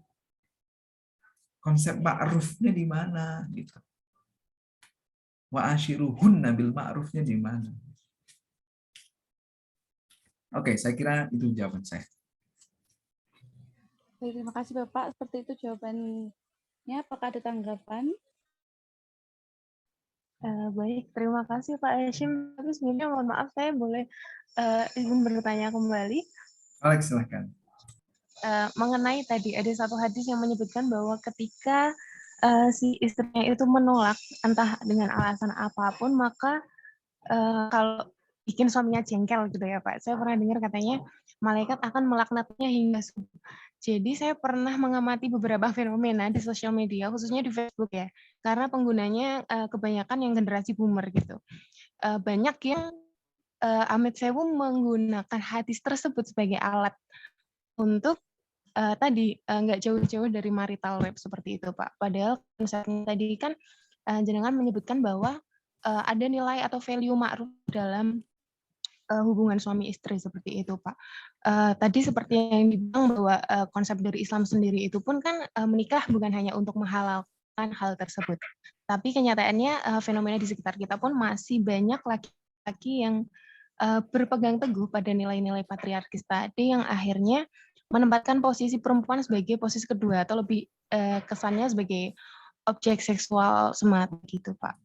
D: Konsep ma'rufnya di mana gitu. Wa ashiruhunna bil ma'rufnya di mana? Oke, saya kira itu jawaban saya.
F: Terima kasih Bapak. Seperti itu jawabannya. Apakah ada tanggapan?
G: Baik, terima kasih Pak Hashim. Tapi sebenarnya mohon maaf, saya boleh ingin bertanya kembali.
D: Alex, silakan.
G: Mengenai tadi ada satu hadis yang menyebutkan bahwa ketika si istrinya itu menolak entah dengan alasan apapun, maka kalau bikin suaminya jengkel gitu ya Pak. Saya pernah dengar katanya malaikat akan melaknatnya hingga subuh. Jadi saya pernah mengamati beberapa fenomena di sosial media, khususnya di Facebook ya, karena penggunanya kebanyakan yang generasi boomer gitu. Banyak yang amit sewu menggunakan hadis tersebut sebagai alat untuk tadi nggak jauh-jauh dari marital rape seperti itu Pak. Padahal konsepnya tadi kan jenengan menyebutkan bahwa ada nilai atau value ma'ruf dalam hubungan suami istri seperti itu Pak. Tadi seperti yang dibilang bahwa konsep dari Islam sendiri itu pun kan menikah bukan hanya untuk menghalalkan hal tersebut. Tapi kenyataannya fenomena di sekitar kita pun masih banyak laki-laki yang berpegang teguh pada nilai-nilai patriarkis tadi yang akhirnya menempatkan posisi perempuan sebagai posisi kedua atau lebih kesannya sebagai objek seksual semata gitu Pak.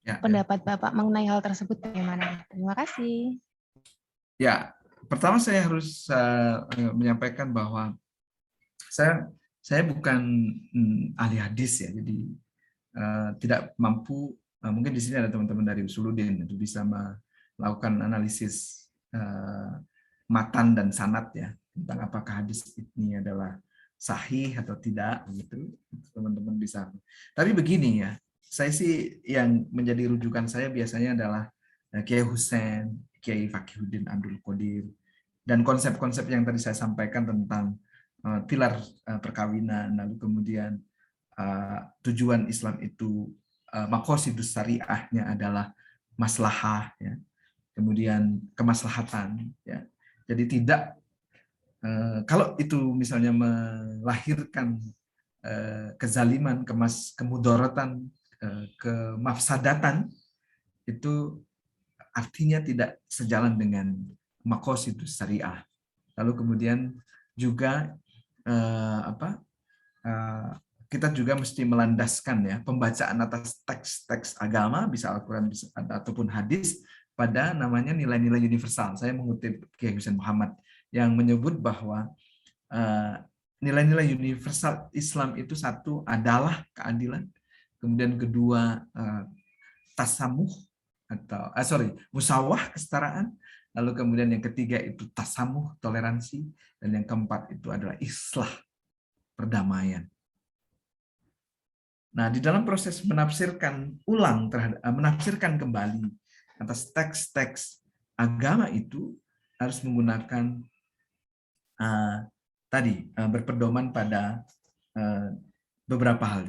G: Pendapat Bapak mengenai hal tersebut bagaimana? Terima kasih.
D: Ya, pertama saya harus menyampaikan bahwa saya bukan ahli hadis ya, jadi tidak mampu. Mungkin di sini ada teman-teman dari Usuluddin itu bisa melakukan analisis matan dan sanad ya tentang apakah hadis ini adalah sahih atau tidak gitu, teman-teman bisa. Tapi begini ya, saya sih yang menjadi rujukan saya biasanya adalah Kiai Husain, Kiai Fakihuddin Abdul Qadir, dan konsep-konsep yang tadi saya sampaikan tentang pilar perkawinan, lalu kemudian tujuan Islam itu maqasidus syariahnya adalah maslahah ya. Kemudian kemaslahatan ya. Jadi tidak kalau itu misalnya melahirkan kezaliman, kemudaratan, kemafsadatan, itu artinya tidak sejalan dengan maqasidus syariah. Lalu kemudian juga kita juga mesti melandaskan ya pembacaan atas teks-teks agama, bisa Al-Quran ataupun hadis, pada namanya nilai-nilai universal. Saya mengutip Kiai Husain Muhammad yang menyebut bahwa nilai-nilai universal Islam itu satu adalah keadilan, kemudian kedua tasamuh atau musawah, kesetaraan, lalu kemudian yang ketiga itu tasamuh, toleransi, dan yang keempat itu adalah islah, perdamaian. Nah, di dalam proses menafsirkan menafsirkan kembali atas teks-teks agama itu harus menggunakan berpedoman pada beberapa hal.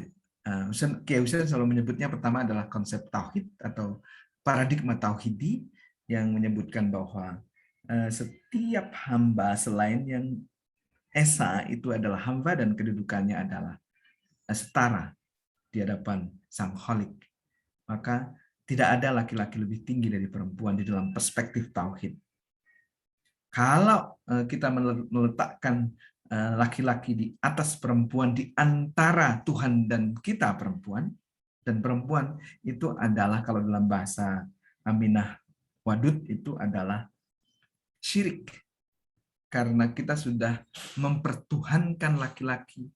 D: Kiai Husain selalu menyebutnya, pertama adalah konsep tauhid atau paradigma tauhidi yang menyebutkan bahwa setiap hamba selain yang esa itu adalah hamba dan kedudukannya adalah setara di hadapan Sang Khalik. Maka Tidak ada laki-laki lebih tinggi dari perempuan di dalam perspektif tauhid. Kalau kita meletakkan laki-laki di atas perempuan di antara Tuhan dan kita perempuan, dan perempuan itu adalah kalau dalam bahasa Aminah Wadud itu adalah syirik. Karena kita sudah mempertuhankan laki-laki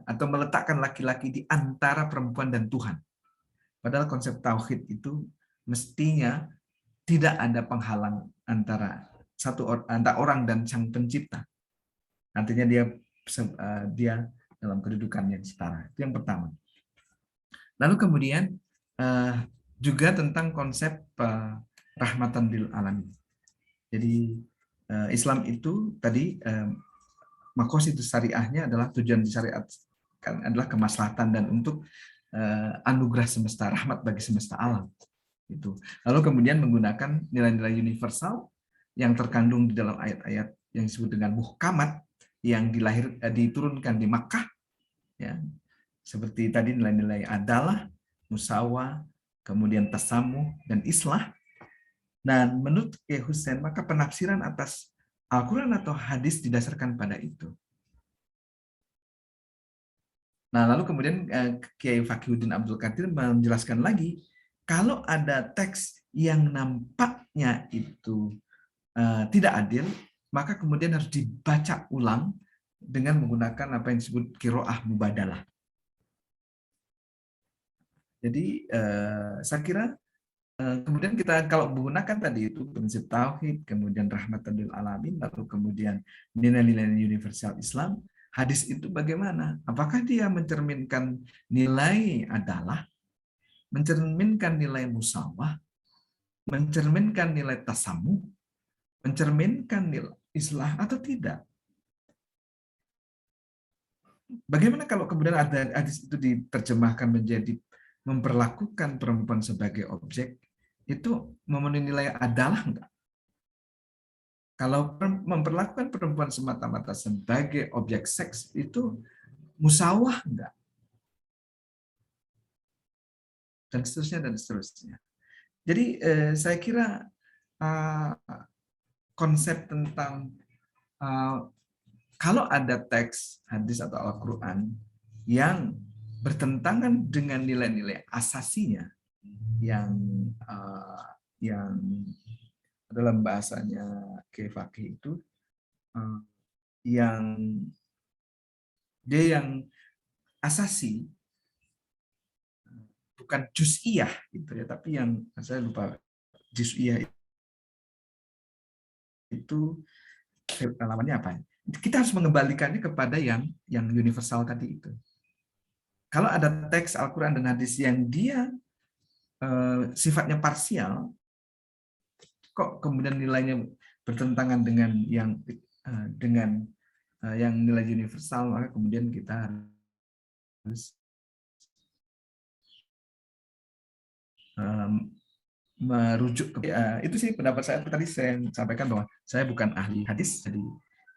D: atau meletakkan laki-laki di antara perempuan dan Tuhan. Padahal konsep tauhid itu mestinya tidak ada penghalang antara antara orang dan Sang Pencipta. Artinya dia dalam kedudukan yang setara. Itu yang pertama. Lalu kemudian juga tentang konsep rahmatan lil alamin. Jadi Islam itu tadi maqasid syariahnya adalah tujuan syariat adalah kemaslahatan dan untuk anugerah semesta, rahmat bagi semesta alam. Itu. Lalu kemudian menggunakan nilai-nilai universal yang terkandung di dalam ayat-ayat yang disebut dengan muhkamat yang diturunkan di Makkah, ya, seperti tadi nilai-nilai adalah, musawah, kemudian tasamuh dan islah. Dan menurut Kiai Hussein, maka penafsiran atas Al-Quran atau hadis didasarkan pada itu. Nah, lalu kemudian Kiai Fakihuddin Abdul Qadir menjelaskan lagi, kalau ada teks yang nampaknya itu tidak adil, maka kemudian harus dibaca ulang dengan menggunakan apa yang disebut qiraah mubadalah. Jadi saya kira kemudian kita kalau menggunakan tadi itu prinsip tauhid, kemudian rahmatan lil alamin, lalu kemudian nilai-nilai universal Islam, hadis itu bagaimana? Apakah dia mencerminkan nilai adalah, mencerminkan nilai musawah, mencerminkan nilai tasamuh, mencerminkan nilai islah atau tidak? Bagaimana kalau kemudian ada hadis itu diterjemahkan menjadi memperlakukan perempuan sebagai objek, itu memenuhi nilai adalah enggak? Kalau memperlakukan perempuan semata-mata sebagai objek seks, itu musawah enggak? Dan seterusnya, dan seterusnya. Jadi saya kira konsep tentang kalau ada teks, hadis atau Al-Quran yang bertentangan dengan nilai-nilai asasinya yang dalam bahasanya Kiai Fakih itu yang asasi, bukan juz'iyah gitu ya, tapi yang saya lupa juz'iyah itu lawannya apa? Kita harus mengembalikannya kepada yang universal tadi itu. Kalau ada teks Al-Quran dan hadis yang dia sifatnya parsial, kok kemudian nilainya bertentangan dengan yang nilai universal, maka kemudian kita harus merujuk ke itu sih pendapat saya. Tadi saya sampaikan bahwa saya bukan ahli hadis, jadi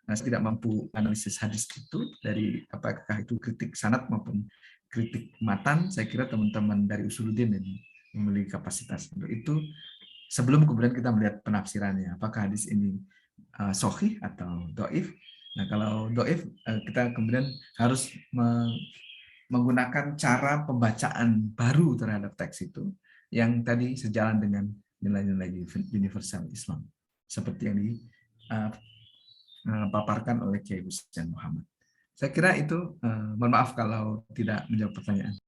D: saya tidak mampu analisis hadis itu dari apakah itu kritik sanad maupun kritik matan. Saya kira teman-teman dari Usuluddin ini memiliki kapasitas untuk itu. Sebelum kemudian kita melihat penafsirannya, apakah hadis ini sahih atau dhaif. Nah, kalau dhaif, kita kemudian harus menggunakan cara pembacaan baru terhadap teks itu, yang tadi sejalan dengan nilai-nilai universal Islam, seperti yang dipaparkan oleh Kiai Hussein Muhammad. Saya kira itu, mohon maaf kalau tidak menjawab pertanyaan.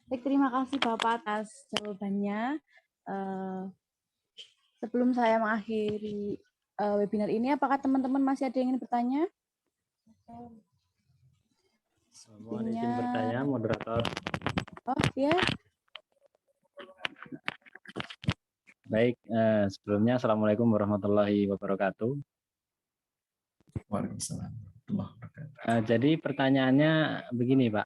F: Baik, terima kasih Bapak atas jawabannya. Sebelum saya mengakhiri webinar ini, apakah teman-teman masih ada yang ingin bertanya?
I: Mohon izin bertanya, moderator.
F: Oh, ya.
I: Baik, sebelumnya Assalamualaikum warahmatullahi wabarakatuh.
D: Waalaikumsalam.
I: Jadi pertanyaannya begini, Pak.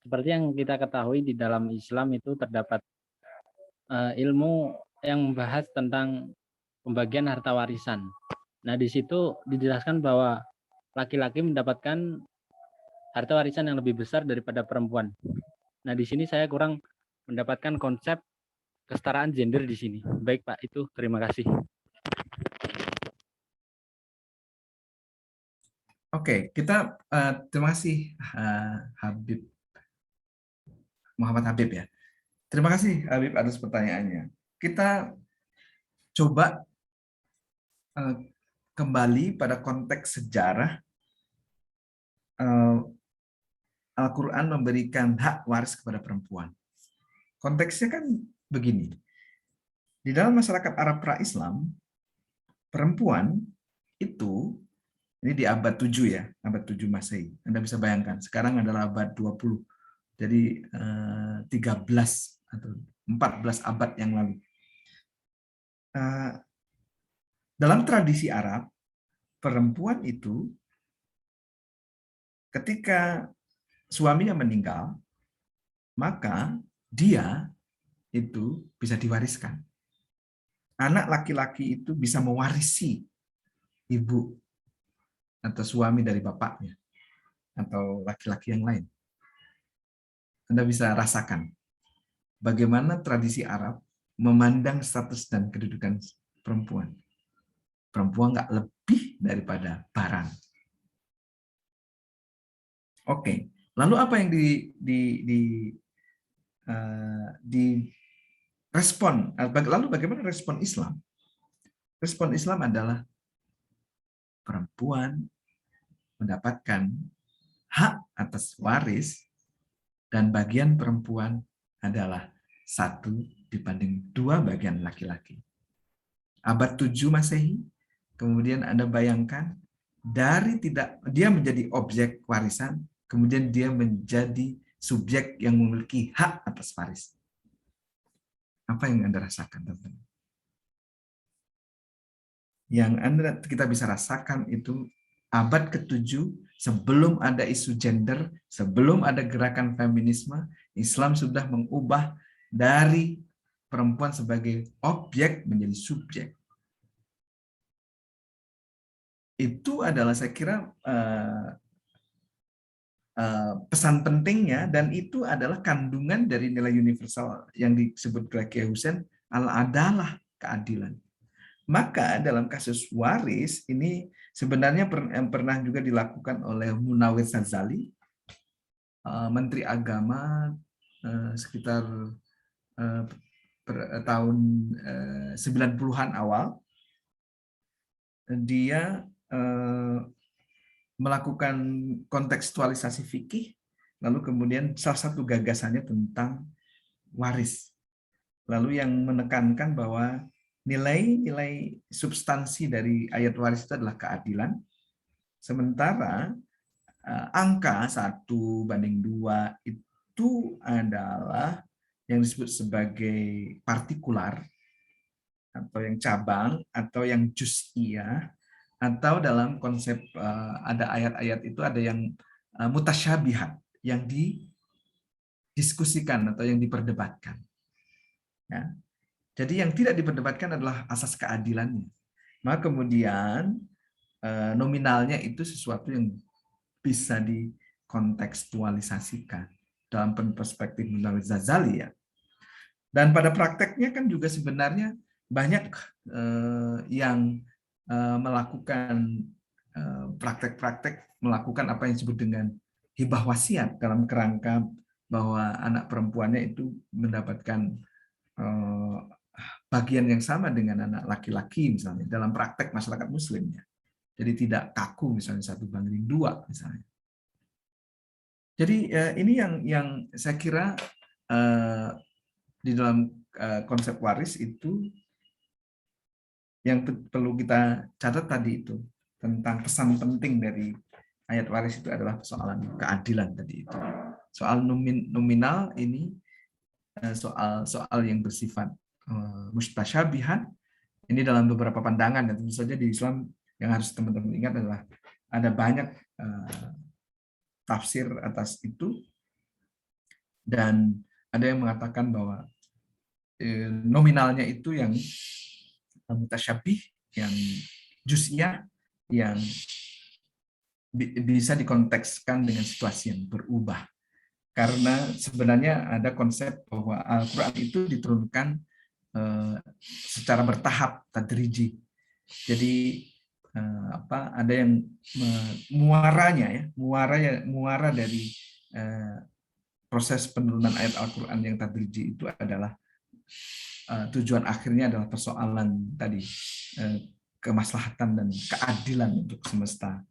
I: Seperti yang kita ketahui di dalam Islam itu terdapat ilmu yang membahas tentang pembagian harta warisan. Nah, di situ dijelaskan bahwa laki-laki mendapatkan harta warisan yang lebih besar daripada perempuan. Nah, di sini saya kurang mendapatkan konsep kesetaraan gender di sini. Baik, Pak, itu terima kasih.
D: Oke, kita terima kasih Habib Muhammad Habib ya. Terima kasih Habib atas pertanyaannya. Kita coba kembali pada konteks sejarah Al-Quran memberikan hak waris kepada perempuan. Konteksnya kan begini. Di dalam masyarakat Arab pra-Islam, perempuan itu, ini di abad 7 ya, abad 7 Masehi. Anda bisa bayangkan, sekarang adalah abad 20. Jadi 13 atau 14 abad yang lalu. Dalam tradisi Arab, perempuan itu ketika suaminya meninggal, maka dia itu bisa diwariskan. Anak laki-laki itu bisa mewarisi ibu atau suami dari bapaknya atau laki-laki yang lain. Anda bisa rasakan bagaimana tradisi Arab memandang status dan kedudukan perempuan. Perempuan nggak lebih daripada barang. Oke, lalu apa yang respon? Lalu bagaimana respon Islam? Respon Islam adalah perempuan mendapatkan hak atas waris dan bagian perempuan adalah 1 dibanding 2 bagian laki-laki. Abad 7 Masehi, kemudian Anda bayangkan dari dia menjadi objek warisan, kemudian dia menjadi subjek yang memiliki hak atas waris. Apa yang Anda rasakan, teman-teman? Yang kita bisa rasakan itu abad ke-7, sebelum ada isu gender, sebelum ada gerakan feminisme, Islam sudah mengubah dari perempuan sebagai objek menjadi subjek. Itu adalah saya kira pesan pentingnya, dan itu adalah kandungan dari nilai universal yang disebut oleh Kiai Hussein, al-adalah, keadilan. Maka dalam kasus waris ini sebenarnya pernah juga dilakukan oleh Munawir Sazali, Menteri Agama sekitar tahun 90-an awal. Dia melakukan kontekstualisasi fikih, lalu kemudian salah satu gagasannya tentang waris. Lalu yang menekankan bahwa nilai-nilai substansi dari ayat waris itu adalah keadilan, sementara angka 1:2 itu adalah yang disebut sebagai partikular, atau yang cabang, atau yang juz'iyah, atau dalam konsep ada ayat-ayat itu ada yang mutasyabihat, yang didiskusikan atau yang diperdebatkan. Ya. Jadi yang tidak diperdebatkan adalah asas keadilannya. Maka kemudian nominalnya itu sesuatu yang bisa dikontekstualisasikan dalam perspektif Munawir Sazali ya. Dan pada prakteknya kan juga sebenarnya banyak yang melakukan praktek-praktek melakukan apa yang disebut dengan hibah wasiat dalam kerangka bahwa anak perempuannya itu mendapatkan bagian yang sama dengan anak laki-laki misalnya dalam praktek masyarakat muslimnya. Jadi tidak kaku misalnya 1:2 misalnya. Jadi ini yang saya kira di dalam konsep waris itu yang perlu kita catat tadi itu, tentang pesan penting dari ayat waris itu adalah persoalan keadilan tadi itu. Soal nominal ini soal yang bersifat mustasyabihat, ini dalam beberapa pandangan, dan tentu saja di Islam yang harus teman-teman ingat adalah ada banyak tafsir atas itu, dan ada yang mengatakan bahwa nominalnya itu yang mutasyabih, yang juz'iyah, yang bisa dikontekskan dengan situasi yang berubah. Karena sebenarnya ada konsep bahwa Al-Quran itu diturunkan secara bertahap, tadriji. Jadi ada yang muaranya ya, muara dari proses penurunan ayat Al-Quran yang tadriji itu adalah tujuan akhirnya adalah persoalan tadi, kemaslahatan dan keadilan untuk semesta.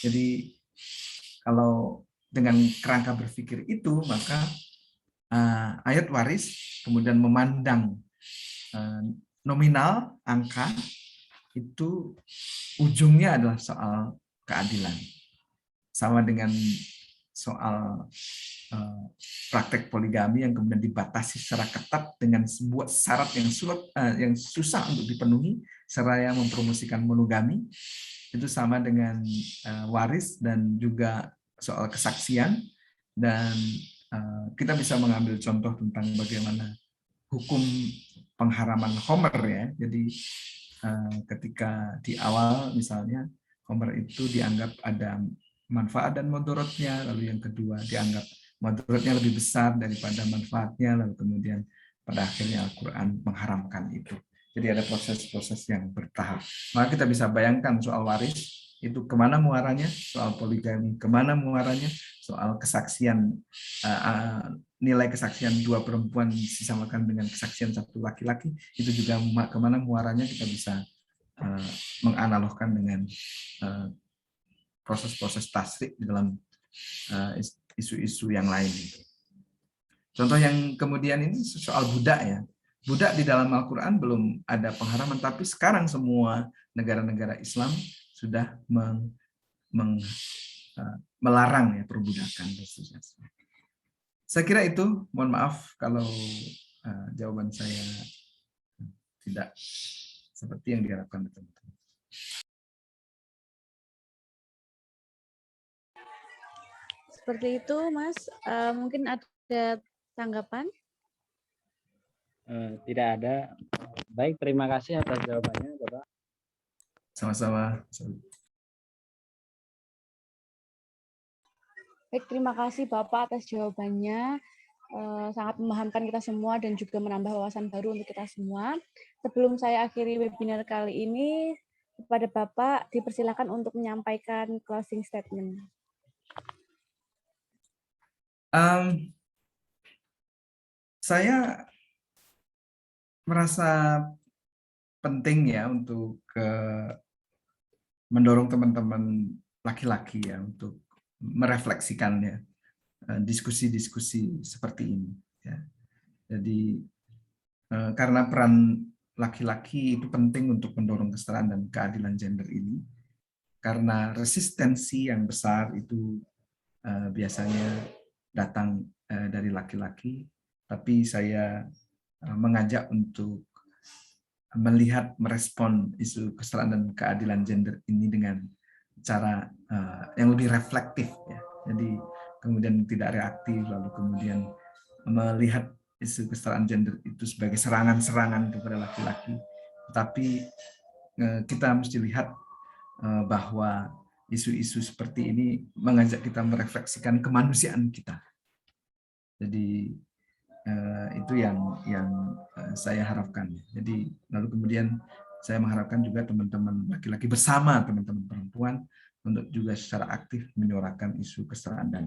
D: Jadi kalau dengan kerangka berpikir itu, maka ayat waris kemudian memandang nominal, angka, itu ujungnya adalah soal keadilan. Sama dengan soal praktek poligami yang kemudian dibatasi secara ketat dengan sebuah syarat yang susah untuk dipenuhi, seraya mempromosikan monogami. Itu sama dengan waris dan juga soal kesaksian. Dan kita bisa mengambil contoh tentang bagaimana hukum pengharaman khamr ya. Jadi ketika di awal misalnya khamr itu dianggap ada manfaat dan mudaratnya, lalu yang kedua dianggap mudaratnya lebih besar daripada manfaatnya, lalu kemudian pada akhirnya Al-Quran mengharamkan itu. Jadi ada proses-proses yang bertahap. Maka kita bisa bayangkan soal waris itu kemana muaranya, soal poligami kemana muaranya, soal kesaksian, nilai kesaksian 2 perempuan disamakan dengan kesaksian 1 laki-laki, itu juga kemana muaranya kita bisa menganalogkan dengan proses-proses tasrik di dalam isu-isu yang lain. Contoh yang kemudian ini soal budak ya. Budak di dalam Al-Quran belum ada pengharaman, tapi sekarang semua negara-negara Islam sudah melarang ya perbudakan. Saya kira itu, mohon maaf kalau jawaban saya tidak seperti yang diharapkan teman-teman.
F: Seperti itu, Mas. Mungkin ada tanggapan?
I: Tidak ada. Baik, terima kasih atas jawabannya, Bapak.
D: Sama-sama.
F: Baik, terima kasih Bapak atas jawabannya. Sangat memahamkan kita semua dan juga menambah wawasan baru untuk kita semua. Sebelum saya akhiri webinar kali ini, kepada Bapak dipersilakan untuk menyampaikan closing statement.
D: Saya merasa penting ya untuk mendorong teman-teman laki-laki ya untuk merefleksikannya diskusi-diskusi seperti ini. Ya. Jadi karena peran laki-laki itu penting untuk mendorong kesetaraan dan keadilan gender ini, karena resistensi yang besar itu biasanya datang dari laki-laki, tapi saya mengajak untuk melihat, merespon isu kesetaraan dan keadilan gender ini dengan cara yang lebih reflektif ya. Jadi kemudian tidak reaktif, lalu kemudian melihat isu kesetaraan gender itu sebagai serangan-serangan kepada laki-laki. Tetapi kita mesti lihat bahwa isu-isu seperti ini mengajak kita merefleksikan kemanusiaan kita. Jadi itu yang saya harapkan. Jadi lalu kemudian saya mengharapkan juga teman-teman laki-laki bersama teman-teman perempuan untuk juga secara aktif menyuarakan isu kesetaraan dan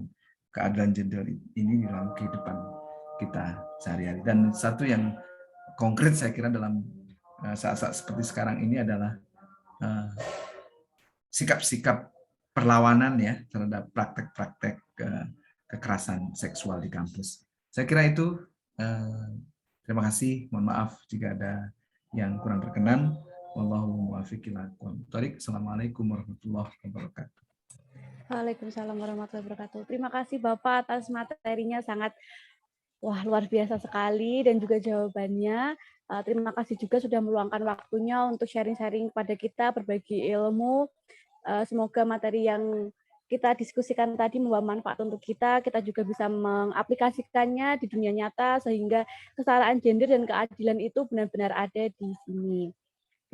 D: keadilan gender ini di dalam kehidupan kita sehari-hari. Dan satu yang konkret saya kira dalam saat-saat seperti sekarang ini adalah sikap-sikap perlawanan ya terhadap praktek-praktek kekerasan seksual di kampus. Saya kira itu. Terima kasih. Mohon maaf jika ada yang kurang berkenan. Wallahu muwaffiq ila aqwamit thoriq. Assalamualaikum warahmatullahi wabarakatuh.
F: Waalaikumsalam warahmatullahi wabarakatuh. Terima kasih Bapak atas materinya, sangat luar biasa sekali, dan juga jawabannya. Terima kasih juga sudah meluangkan waktunya untuk sharing-sharing kepada kita, berbagi ilmu. Semoga materi yang kita diskusikan tadi membawa manfaat untuk kita juga bisa mengaplikasikannya di dunia nyata, sehingga kesetaraan gender dan keadilan itu benar-benar ada di sini.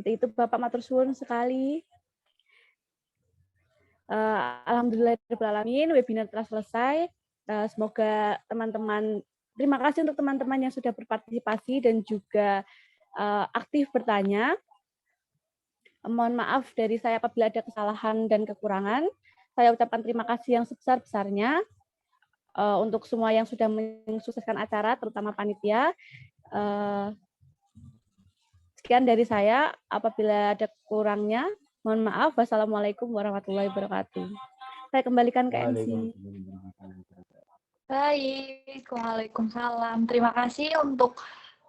F: Itu Bapak matur suwun sekali. Alhamdulillahirrahmanirrahim, webinar telah selesai. Semoga teman-teman, terima kasih untuk teman-teman yang sudah berpartisipasi dan juga aktif bertanya. Mohon maaf dari saya apabila ada kesalahan dan kekurangan. Saya ucapkan terima kasih yang sebesar-besarnya untuk semua yang sudah mensukseskan acara, terutama panitia. Sekian dari saya, apabila ada kurangnya, mohon maaf. Wassalamualaikum warahmatullahi wabarakatuh. Saya kembalikan ke MC.
A: Baik, Waalaikumsalam. Terima kasih untuk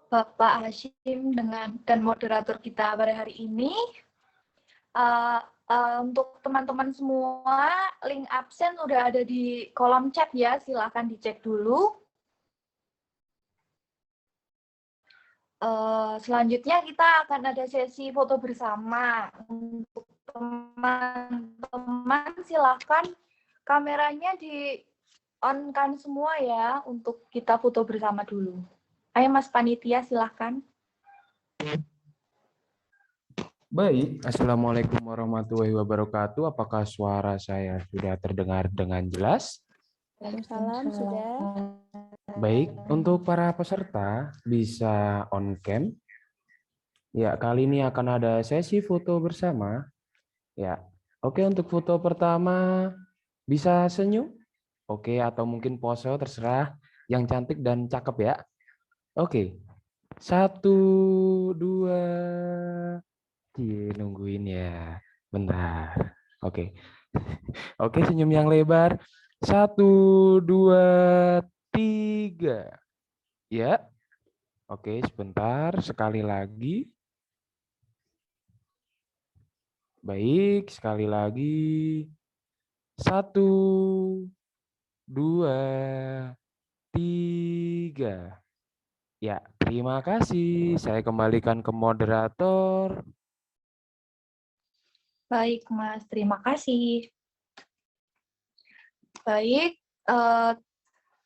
A: Bapak Hashim dan moderator kita pada hari ini. Untuk teman-teman semua, link absen udah ada di kolom chat ya, silahkan dicek dulu. Selanjutnya kita akan ada sesi foto bersama. Untuk teman-teman silahkan kameranya di-on-kan semua ya, untuk kita foto bersama dulu. Ayo Mas Panitia silahkan.
J: Baik, Assalamualaikum warahmatullahi wabarakatuh. Apakah suara saya sudah terdengar dengan jelas?
F: Waalaikumsalam, sudah.
J: Baik, untuk para peserta bisa on cam. Ya, kali ini akan ada sesi foto bersama. Ya, oke, untuk foto pertama bisa senyum. Oke, atau mungkin pose terserah yang cantik dan cakep ya. Oke. 1, 2. Nungguin ya. Bentar. Oke. Oke, senyum yang lebar. 1, 2, 3. Ya. Oke, sebentar. Sekali lagi. Baik, sekali lagi. 1, 2, 3. Ya, terima kasih. Saya kembalikan ke moderator.
A: Baik, Mas. Terima kasih. Baik,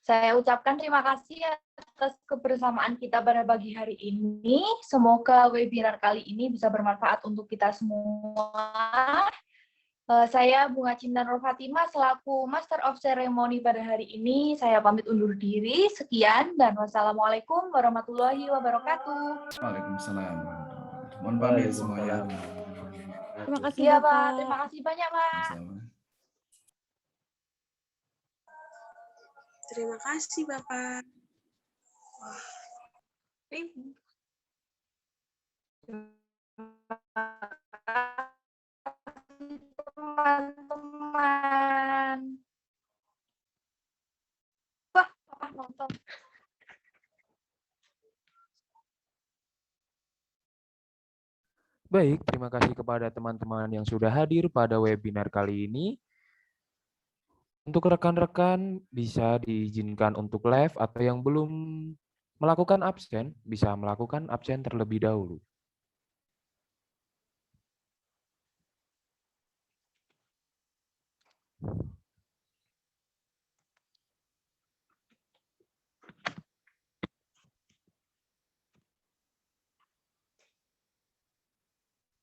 A: saya ucapkan terima kasih atas kebersamaan kita pada pagi hari ini. Semoga webinar kali ini bisa bermanfaat untuk kita semua. Saya Bunga Cinta Nur Fatimah selaku Master of Ceremony pada hari ini. Saya pamit undur diri. Sekian dan wassalamualaikum warahmatullahi wabarakatuh.
D: Waalaikumsalam. Mohon pamit semuanya.
F: Terima kasih
A: Iya,
F: Bapak.
A: Pak. Terima kasih banyak, Pak.
E: Terima kasih, Bapak. Wah.
A: Teman-teman. Wah, Papa nonton.
J: Baik, terima kasih kepada teman-teman yang sudah hadir pada webinar kali ini. Untuk rekan-rekan bisa diizinkan untuk live atau yang belum melakukan absen, bisa melakukan absen terlebih dahulu.